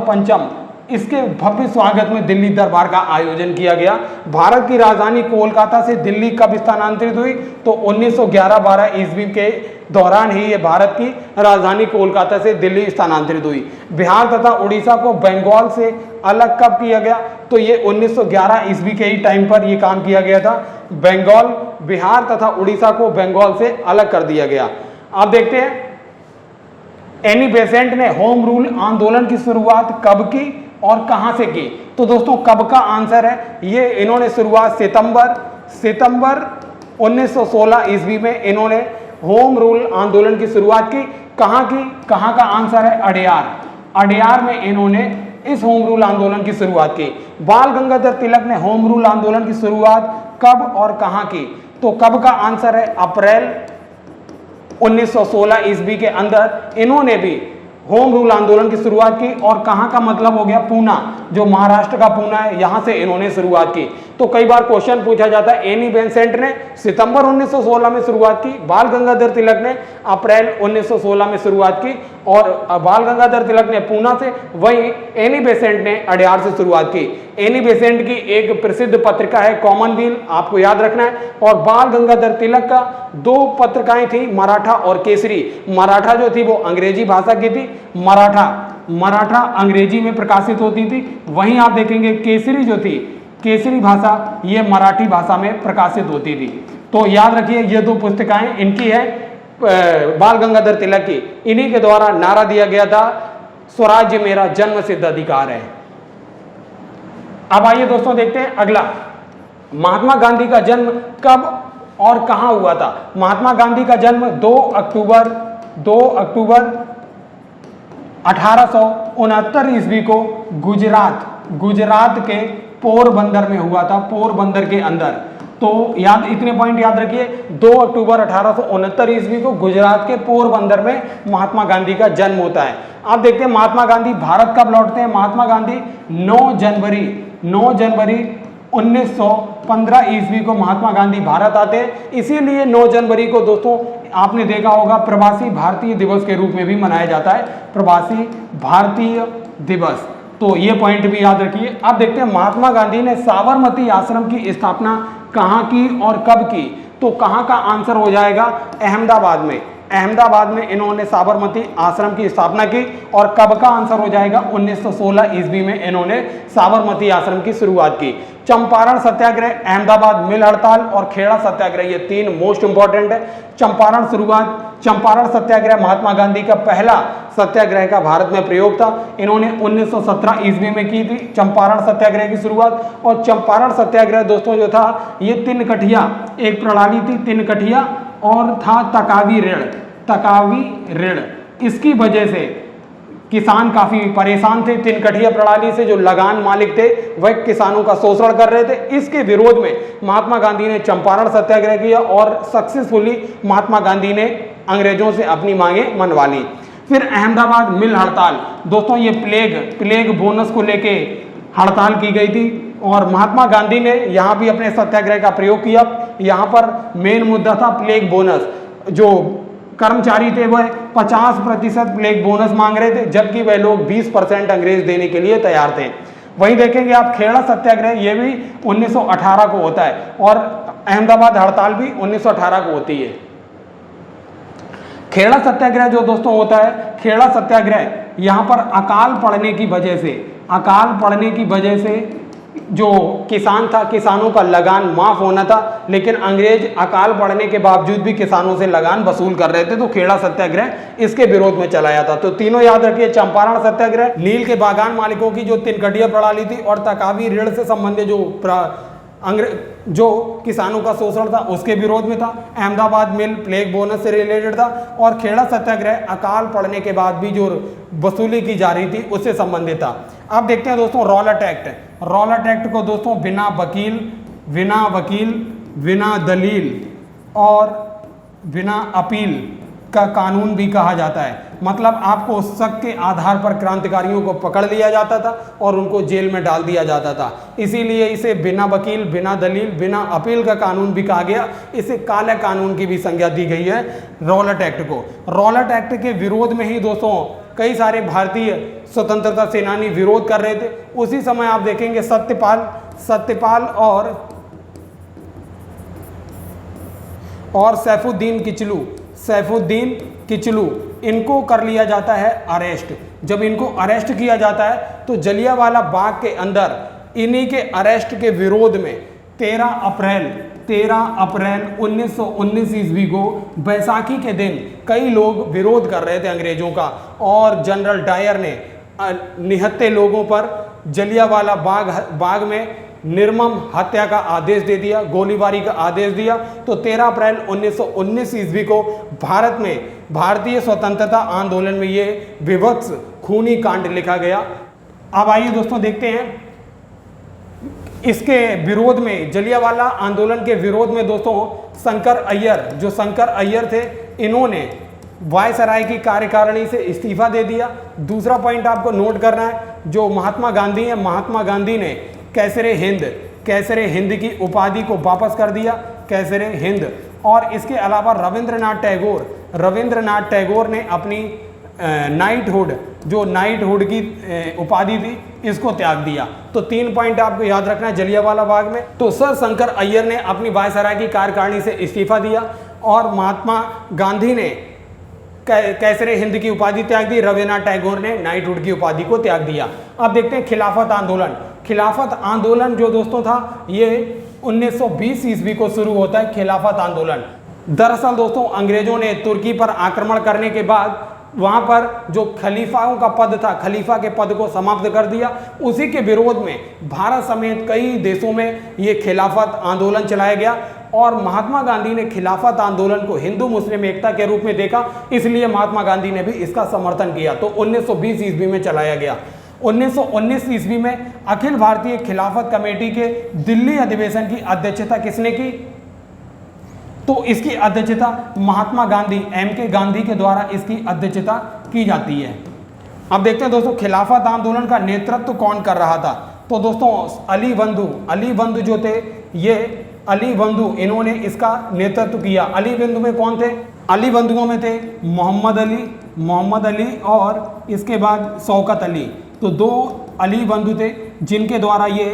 पंचम इसके भव्य स्वागत में दिल्ली दरबार का आयोजन किया गया। भारत की राजधानी कोलकाता से दिल्ली कब स्थानांतरित हुई? तो 1911-12 ईस्वी के दौरान ही ये भारत की राजधानी कोलकाता से दिल्ली स्थानांतरित हुई। बिहार तथा उड़ीसा को बंगाल से अलग कब किया गया? तो ये 1911 ईस्वी के ही टाइम पर ये काम किया गया था। बिहार तथा उड़ीसा को बंगाल से अलग कर दिया गया। अब देखते हैं एनी बेसेंट ने होम रूल आंदोलन की शुरुआत कब की और कहां से की? तो दोस्तों कब का आंसर है, ये इन्होंने शुरुआत सितंबर 1916 ईस्वी में इन्होंने होम रूल आंदोलन की शुरुआत की। कहां का आंसर है? अडयार में इन्होंने इस होम रूल आंदोलन की शुरुआत की। बाल गंगाधर तिलक ने होम रूल आंदोलन की शुरुआत कब और कहां की? तो कब का आंसर है? अप्रैल 1916 ईस्वी के अंदर इन्होंने भी होम रूल आंदोलन की शुरुआत की। और कहां का मतलब हो गया? पूना, जो महाराष्ट्र का पूना है, यहां से इन्होंने शुरुआत की। तो कई बार क्वेश्चन पूछा जाता है, एनी बेसेंट ने सितंबर 1916 में शुरुआत की, बाल गंगाधर तिलक ने अप्रैल 1916 में शुरुआत की, और बाल गंगाधर तिलक ने पूना से, वहीं एनी बेसेंट ने अडयार से शुरुआत की। एनी बेसेंट की एक प्रसिद्ध पत्रिका है कॉमनवेल्थ, आपको याद रखना है। और बाल गंगाधर तिलक का 2 पत्रिकाएं थी, मराठा और केसरी। मराठा जो थी वो अंग्रेजी भाषा की थी, मराठा अंग्रेजी में प्रकाशित होती थी। वहीं आप देखेंगे केसरी जो थी, केसरी भाषा, ये मराठी भाषा में प्रकाशित होती थी। तो याद रखिए ये 2 पुस्तिकाएं इनकी है, बाल गंगाधर तिलक की। इन्हीं के द्वारा नारा दिया गया था, स्वराज्य मेरा जन्म सिद्ध अधिकार है। अब आइए दोस्तों देखते हैं अगला, महात्मा गांधी का जन्म कब और कहां हुआ था? महात्मा गांधी का जन्म 2 अक्टूबर 1869 ईस्वी को गुजरात के पोरबंदर में हुआ था, पोरबंदर के अंदर। तो इतने पॉइंट याद रखिए, 2 अक्टूबर 1869 ईस्वी को गुजरात के पोरबंदर में महात्मा गांधी का जन्म होता है। आप देखते हैं महात्मा गांधी भारत कब लौटते हैं? महात्मा गांधी 9 जनवरी 1915 ईस्वी को महात्मा गांधी भारत आते हैं। इसीलिए 9 जनवरी को दोस्तों आपने देखा होगा प्रवासी भारतीय दिवस के रूप में भी मनाया जाता है, प्रवासी भारतीय दिवस। तो ये पॉइंट भी याद रखिए। अब देखते हैं महात्मा गांधी ने साबरमती आश्रम की स्थापना कहां की और कब की? तो कहां का आंसर हो जाएगा? अहमदाबाद में इन्होंने साबरमती आश्रम की स्थापना की। और कब का आंसर हो जाएगा? 1916 ईस्वी में इन्होंने साबरमती आश्रम की शुरुआत की। चंपारण सत्याग्रह, अहमदाबाद मिल हड़ताल और खेड़ा सत्याग्रह, ये 3 मोस्ट इंपॉर्टेंट है। चंपारण सत्याग्रह महात्मा गांधी का पहला सत्याग्रह का भारत में प्रयोग था। इन्होंने 1917 ईस्वी में की थी चंपारण सत्याग्रह की शुरुआत। और चंपारण सत्याग्रह दोस्तों जो था, ये 3 कठिया एक प्रणाली थी, 3 कठिया, और था तकावी ऋण। इसकी वजह से किसान काफी परेशान थे। 3 कठिया प्रणाली से जो लगान मालिक थे वह किसानों का शोषण कर रहे थे। इसके विरोध में महात्मा गांधी ने चंपारण सत्याग्रह किया और सक्सेसफुली महात्मा गांधी ने अंग्रेजों से अपनी मांगे मनवा ली। फिर अहमदाबाद मिल हड़ताल, दोस्तों ये प्लेग बोनस को लेके हड़ताल की गई थी और महात्मा गांधी ने यहाँ भी अपने सत्याग्रह का प्रयोग किया। यहाँ पर मेन मुद्दा था प्लेग बोनस। जो कर्मचारी थे वह 50% प्लेग बोनस मांग रहे थे, जबकि वह लोग 20% अंग्रेज देने के लिए तैयार थे। वहीं देखेंगे आप खेड़ा सत्याग्रह, ये भी 1918 को होता है और अहमदाबाद हड़ताल भी 1918 को होती है। खेड़ा सत्याग्रह जो दोस्तों होता है, खेड़ा सत्याग्रह यहाँ पर अकाल पड़ने की वजह से जो किसान था, किसानों का लगान माफ होना था, लेकिन अंग्रेज अकाल पड़ने के बावजूद भी किसानों से लगान वसूल कर रहे थे, तो खेड़ा सत्याग्रह इसके विरोध में चलाया था। तो तीनों याद रखिए, चंपारण सत्याग्रह नील के बागान मालिकों की जो तिनकटिया प्रणाली थी और तकावी ऋण से संबंधित जो किसानों का शोषण था उसके विरोध में था। अहमदाबाद मिल प्लेग बोनस से रिलेटेड था और खेड़ा सत्याग्रह अकाल पड़ने के बाद भी जो वसूली की जा रही थी उससे संबंधित था। अब देखते हैं दोस्तों रॉलेट एक्ट को दोस्तों बिना वकील बिना दलील और बिना अपील का कानून भी कहा जाता है। मतलब आपको शक के आधार पर क्रांतिकारियों को पकड़ लिया जाता था और उनको जेल में डाल दिया जाता था, इसीलिए इसे बिना वकील बिना दलील बिना अपील का कानून भी कहा गया। इसे काले कानून की भी संज्ञा दी गई है रॉलेट एक्ट को। रॉलेट एक्ट के विरोध में ही दोस्तों कई सारे भारतीय स्वतंत्रता सेनानी विरोध कर रहे थे। उसी समय आप देखेंगे सत्यपाल और सैफुद्दीन किचलू इनको कर लिया जाता है अरेस्ट। जब इनको अरेस्ट किया जाता है तो जलियांवाला बाग के अंदर इन्हीं के अरेस्ट के विरोध में 13 अप्रैल 1919 ईस्वी को बैसाखी के दिन कई लोग विरोध कर रहे थे अंग्रेजों का और जनरल डायर ने निहत्थे लोगों पर जलियांवाला बाग में निर्मम हत्या का आदेश दे दिया, गोलीबारी का आदेश दिया। तो 13 अप्रैल 1919 ईस्वी को भारत में भारतीय स्वतंत्रता आंदोलन में ये विभत्स खूनी कांड लिखा गया। अब आइए दोस्तों देखते हैं इसके विरोध में, जलियांवाला आंदोलन के विरोध में दोस्तों शंकर अय्यर थे, इन्होंने वायसराय की कार्यकारिणी से इस्तीफा दे दिया। दूसरा पॉइंट आपको नोट करना है, जो महात्मा गांधी हैं, महात्मा गांधी ने कैसरे हिंद की उपाधि को वापस कर दिया, कैसरे हिंद। और इसके अलावा रविंद्रनाथ टैगोर ने अपनी नाइटहुड की उपाधि थी, इसको त्याग दिया। तो 3 पॉइंट आपको याद रखना है जलियांवाला बाग में। तो सर शंकर अय्यर ने अपनी वायसराय की कार्यकारिणी से इस्तीफा दिया और महात्मा गांधी ने कैसरे हिंद की उपाधि त्याग दी, रविन्द्रनाथ टैगोर ने नाइटहुड की उपाधि को त्याग दिया। अब देखते हैं खिलाफत आंदोलन जो दोस्तों था ये 1920 ईस्वी को शुरू होता है। खिलाफत आंदोलन दरअसल दोस्तों अंग्रेजों ने तुर्की पर आक्रमण करने के बाद वहां पर जो खलीफाओं का पद था, खलीफा के पद को समाप्त कर दिया। उसी के विरोध में भारत समेत कई देशों में ये खिलाफत आंदोलन चलाया गया और महात्मा गांधी ने खिलाफत आंदोलन को हिंदू मुस्लिम एकता के रूप में देखा, इसलिए महात्मा गांधी ने भी इसका समर्थन किया। तो 1920 ईस्वी में चलाया गया। 1919 ईस्वी में अखिल भारतीय खिलाफत कमेटी के दिल्ली अधिवेशन की अध्यक्षता किसने की? तो इसकी अध्यक्षता महात्मा गांधी MK गांधी के द्वारा इसकी अध्यक्षता की जाती है। अब देखते हैं दोस्तों खिलाफत आंदोलन का नेतृत्व कौन कर रहा था। तो दोस्तों अली बंधु जो थे, ये अली बंधु इन्होंने इसका नेतृत्व किया। अली बंधु में कौन थे? अली बंधुओं में थे मोहम्मद अली और इसके बाद शौकत अली। तो 2 अली बंधु थे जिनके द्वारा ये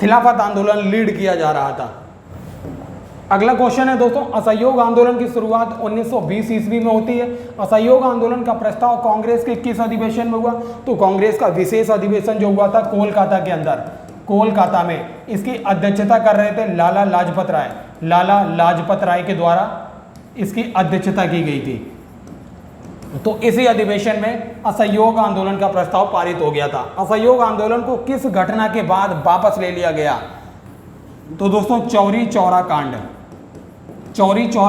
खिलाफत आंदोलन लीड किया जा रहा था। अगला क्वेश्चन है दोस्तों, असहयोग आंदोलन की शुरुआत 1920 ईस्वी में होती है। असहयोग आंदोलन का प्रस्ताव कांग्रेस के किस अधिवेशन में हुआ? तो कांग्रेस का विशेष अधिवेशन जो हुआ था कोलकाता के अंदर, कोलकाता में। इसकी अध्यक्षता कर रहे थे लाला लाजपत राय के द्वारा इसकी अध्यक्षता की गई थी। तो इसी अधिवेशन में असहयोग आंदोलन का प्रस्ताव पारित हो गया था। असहयोग आंदोलन को किस घटना के बाद वापस ले लिया गया? तो दोस्तों चौरी चौरा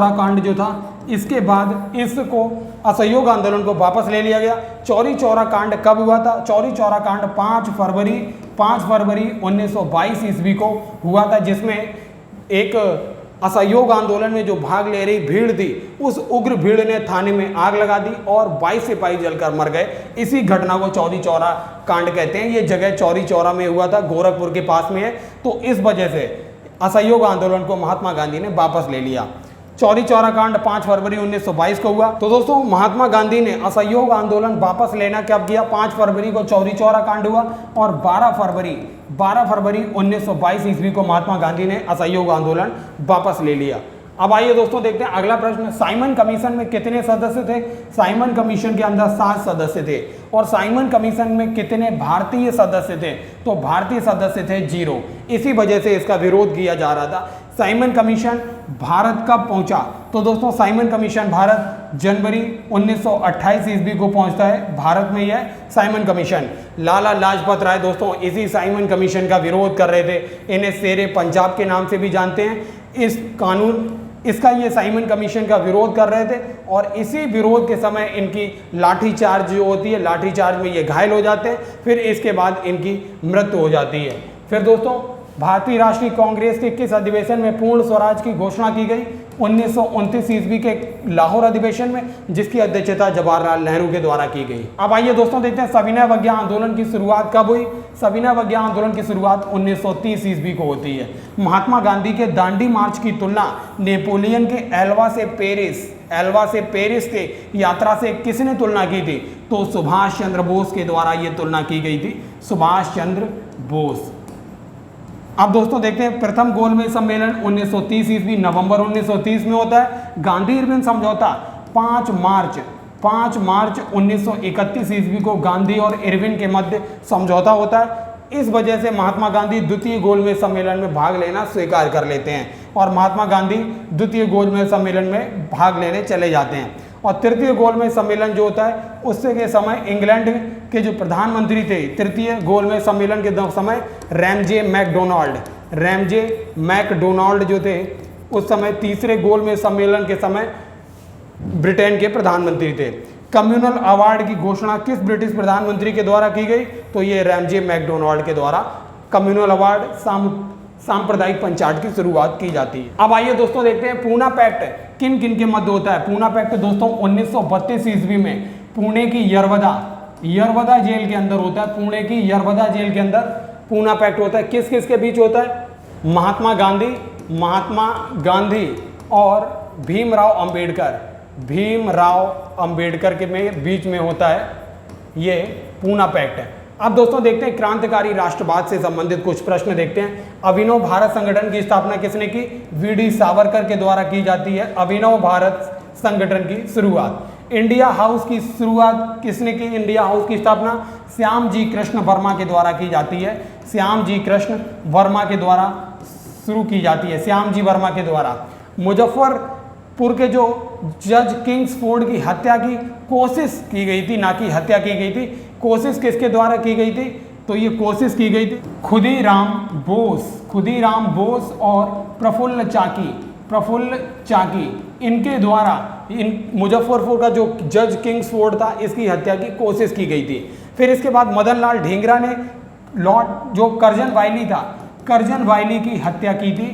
कांड जो था, इसके बाद इसको असहयोग आंदोलन को वापस ले लिया गया। चौरी चौरा कांड कब हुआ था? चौरी चौरा कांड 5 फरवरी 1922 ईस्वी को हुआ था, जिसमें एक असहयोग आंदोलन में जो भाग ले रही भीड़ थी, उस उग्र भीड़ ने थाने में आग लगा दी और 22 सिपाही जलकर मर गए। इसी घटना को चौरी चौरा कांड कहते हैं। ये जगह चौरी चौरा में हुआ था, गोरखपुर के पास में है। तो इस वजह से असहयोग आंदोलन को महात्मा गांधी ने वापस ले लिया। चौरी चौरा कांड 5 फरवरी 1922 को हुआ। तो दोस्तों महात्मा गांधी ने असहयोग आंदोलन वापस लेना कब किया? 5 फरवरी को चौरी चौरा कांड हुआ और 12 फरवरी 1922 ईस्वी को महात्मा गांधी ने असहयोग आंदोलन वापस ले लिया। अब आइए दोस्तों देखते हैं अगला प्रश्न, साइमन कमीशन में कितने सदस्य थे? साइमन कमीशन के अंदर 7 सदस्य थे। और साइमन कमीशन में कितने भारतीय सदस्य थे? तो भारतीय सदस्य थे 0। इसी वजह से इसका विरोध किया जा रहा था। साइमन कमीशन भारत कब पहुंचा? तो दोस्तों साइमन कमीशन भारत जनवरी 1928 ईस्वी को पहुंचता है। भारत में यह साइमन कमीशन, लाला लाजपत राय दोस्तों इसी साइमन कमीशन का विरोध कर रहे थे। इन्हें शेरे पंजाब के नाम से भी जानते हैं। इसका ये साइमन कमीशन का विरोध कर रहे थे और इसी विरोध के समय इनकी लाठीचार्ज जो होती है, लाठीचार्ज में ये घायल हो जाते हैं। फिर इसके बाद इनकी मृत्यु हो जाती है। फिर दोस्तों भारतीय राष्ट्रीय कांग्रेस के किस अधिवेशन में पूर्ण स्वराज की घोषणा की गई? 1929 ईस्वी के लाहौर अधिवेशन में, जिसकी अध्यक्षता जवाहरलाल नेहरू के द्वारा की गई। अब आइए दोस्तों देखते हैं सविनय अवज्ञा आंदोलन की शुरुआत कब हुई? सविनय अवज्ञा आंदोलन की शुरुआत 1930 ईस्वी को होती है। महात्मा गांधी के दांडी मार्च की तुलना नेपोलियन के एल्वा से पेरिस के यात्रा से किसने तुलना की थी? तो सुभाष चंद्र बोस के द्वारा यह तुलना की गई थी, सुभाष चंद्र बोस। अब दोस्तों देखते हैं प्रथम गोलमेज सम्मेलन 1930 ईस्वी नवंबर 1930 में होता है। गांधी इरविन समझौता 5 मार्च 1931 ईस्वी को गांधी और इरविन के मध्य समझौता होता है। इस वजह से महात्मा गांधी द्वितीय गोलमेज सम्मेलन में भाग लेना स्वीकार कर लेते हैं और महात्मा गांधी द्वितीय गोलमेज सम्मेलन में भाग लेने चले जाते हैं। और तृतीय गोलमेज सम्मेलन जो होता है उससे के समय इंग्लैंड के जो प्रधानमंत्री थे तृतीय गोलमेज सम्मेलन के समय रैमजे मैकडोनाल्ड जो थे उस समय तीसरे गोलमेज सम्मेलन के समय ब्रिटेन के प्रधानमंत्री थे। कम्युनल अवार्ड की घोषणा किस ब्रिटिश प्रधानमंत्री के द्वारा की गई? तो ये रैमजे मैकडोनाल्ड के द्वारा कम्युनल अवार्ड सांप्रदायिक पंचायत की शुरुआत की जाती है। अब आइए दोस्तों देखते हैं पूना पैक्ट किन किन के मध्य होता है। पूना पैक्ट दोस्तों 1932 ईस्वी में पुणे की यरवदा जेल के अंदर होता है। पुणे की यरवदा जेल के अंदर पूना पैक्ट होता है। किस किस के बीच होता है? महात्मा गांधी और भीमराव अंबेडकर के बीच में होता है ये पूना पैक्ट है। अब दोस्तों देखते हैं क्रांतिकारी राष्ट्रवाद से संबंधित कुछ प्रश्न देखते हैं। अभिनव भारत संगठन की स्थापना किसने की? वी.डी. सावरकर के द्वारा की जाती है अभिनव भारत संगठन की शुरुआत। इंडिया हाउस की शुरुआत किसने की? इंडिया हाउस की स्थापना श्यामजी कृष्ण वर्मा के द्वारा की जाती है। श्यामजी कृष्ण वर्मा के द्वारा शुरू की जाती है, श्यामजी वर्मा के द्वारा। मुजफ्फरपुर के जो जज किंग्सफोर्ड की हत्या की कोशिश की गई थी, ना कि हत्या की गई थी, कोशिश किसके द्वारा की गई थी? तो ये कोशिश की गई थी खुदीराम बोस और प्रफुल्ल चाकी इनके द्वारा। मुजफ्फरपुर का जो जज किंग्सफोर्ड था इसकी हत्या की कोशिश की गई थी। फिर इसके बाद मदन लाल ढींगरा ने जो करजन वायली की हत्या की थी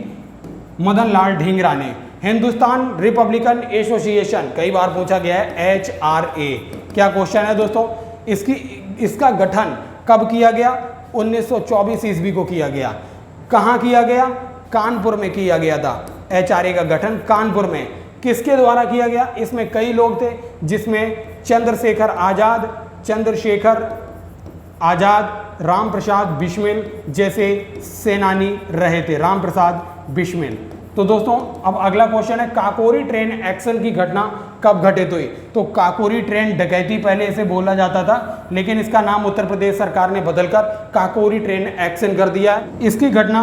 मदन लाल ढींगरा ने। हिंदुस्तान रिपब्लिकन एसोसिएशन कई बार पूछा गया है, HRA क्या क्वेश्चन है दोस्तों? इसका गठन कब किया गया? 1924 ईस्वी को किया गया। कहाँ किया गया? कानपुर में किया गया था। HRA का गठन कानपुर में किसके द्वारा किया गया? इसमें कई लोग थे, जिसमें चंद्रशेखर आजाद, राम प्रसाद बिस्मिल जैसे सेनानी रहे थे। राम प्रसाद बिस्मिल। तो दोस्तों अब अगला क्वेश्चन है, काकोरी ट्रेन एक्शन की घटना कब घटित हुई? तो काकोरी ट्रेन डकैती पहले इसे बोला जाता था, लेकिन इसका नाम उत्तर प्रदेश सरकार ने बदलकर काकोरी ट्रेन एक्शन कर दिया है। इसकी घटना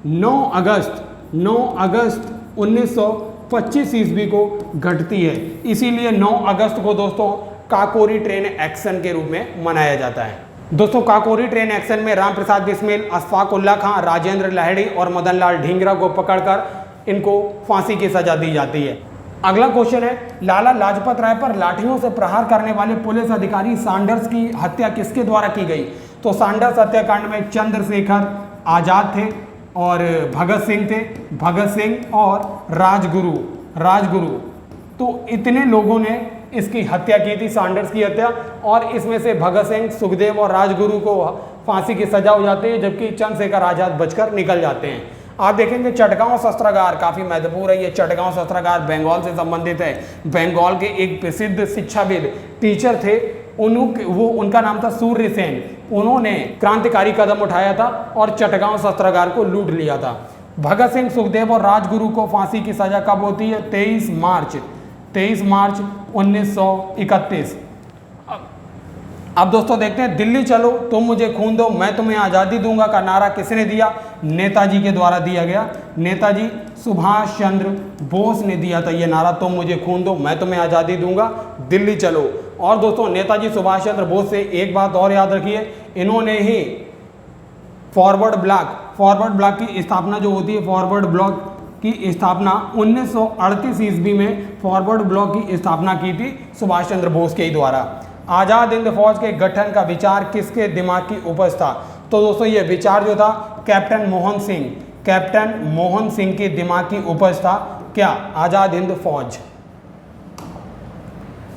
9 अगस्त 1925 ईस्वी को घटती है। इसीलिए 9 अगस्त को दोस्तों काकोरी ट्रेन एक्शन के रूप में मनाया जाता है। दोस्तों काकोरी ट्रेन एक्शन में राम प्रसाद बिस्मिल, अशफाक उल्ला खां, राजेंद्र लाहिड़ी और मदन लाल ढींगरा को पकड़कर इनको फांसी की सजा दी जाती है। अगला क्वेश्चन है, लाला लाजपत राय पर लाठियों से प्रहार करने वाले पुलिस अधिकारी सैंडर्स की हत्या किसके द्वारा की गई? तो सैंडर्स हत्याकांड में चंद्रशेखर आजाद थे और भगत सिंह थे, भगत सिंह और राजगुरु। तो इतने लोगों ने इसकी हत्या की थी, सैंडर्स की हत्या। और इसमें से भगत सिंह, सुखदेव और राजगुरु को फांसी की सजा हो जाती है, जबकि चंद्रशेखर आजाद बचकर निकल जाते हैं। आप देखेंगे चटगांव शस्त्रागार काफ़ी महत्वपूर्ण है। ये चटगांव शस्त्रागार बंगाल से संबंधित है। बंगाल के एक प्रसिद्ध शिक्षाविद टीचर थे, उनका नाम था सूर्य सेन। उन्होंने क्रांतिकारी कदम उठाया था और चटगांव शस्त्रागार को लूट लिया था। भगत सिंह, सुखदेव और राजगुरु को फांसी की सजा कब होती है? 23 मार्च 1931। अब दोस्तों देखते हैं, दिल्ली चलो तुम मुझे खून दो मैं तुम्हें आज़ादी दूंगा का नारा किसने दिया? नेताजी के द्वारा दिया गया। नेताजी सुभाष चंद्र बोस ने दिया था ये नारा, तुम मुझे खून दो मैं तुम्हें आज़ादी दूंगा, दिल्ली चलो। और दोस्तों नेताजी सुभाष चंद्र बोस से एक बात और याद रखिए, इन्होंने ही फॉरवर्ड ब्लॉक की स्थापना जो होती है, फॉरवर्ड ब्लॉक की स्थापना 1938 ईस्वी में फॉरवर्ड ब्लॉक की स्थापना की थी सुभाष चंद्र बोस के ही द्वारा। आज़ाद हिंद फौज के गठन का विचार किसके दिमाग की उपज था? तो दोस्तों ये विचार जो था कैप्टन मोहन सिंह के दिमाग की उपज था। क्या? आज़ाद हिंद फौज।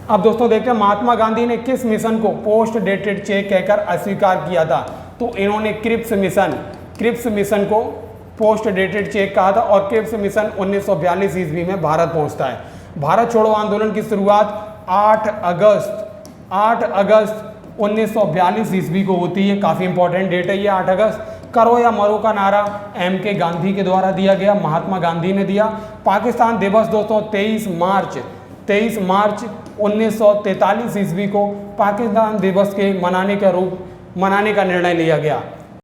अब दोस्तों देखते हैं, महात्मा गांधी ने किस मिशन को पोस्ट डेटेड चेक कहकर अस्वीकार किया था? तो इन्होंने क्रिप्स मिशन को पोस्ट डेटेड चेक कहा था। और क्रिप्स मिशन 1942 ईस्वी में भारत पहुंचता है। भारत छोड़ो आंदोलन की शुरुआत 8 अगस्त 1942 ईस्वी को होती है। काफ़ी इंपॉर्टेंट डेट है ये 8 अगस्त। करो या मरो का नारा MK गांधी के द्वारा दिया गया, महात्मा गांधी ने दिया। पाकिस्तान दिवस दोस्तों 23 मार्च 1943 ईस्वी को पाकिस्तान दिवस के मनाने का निर्णय लिया गया।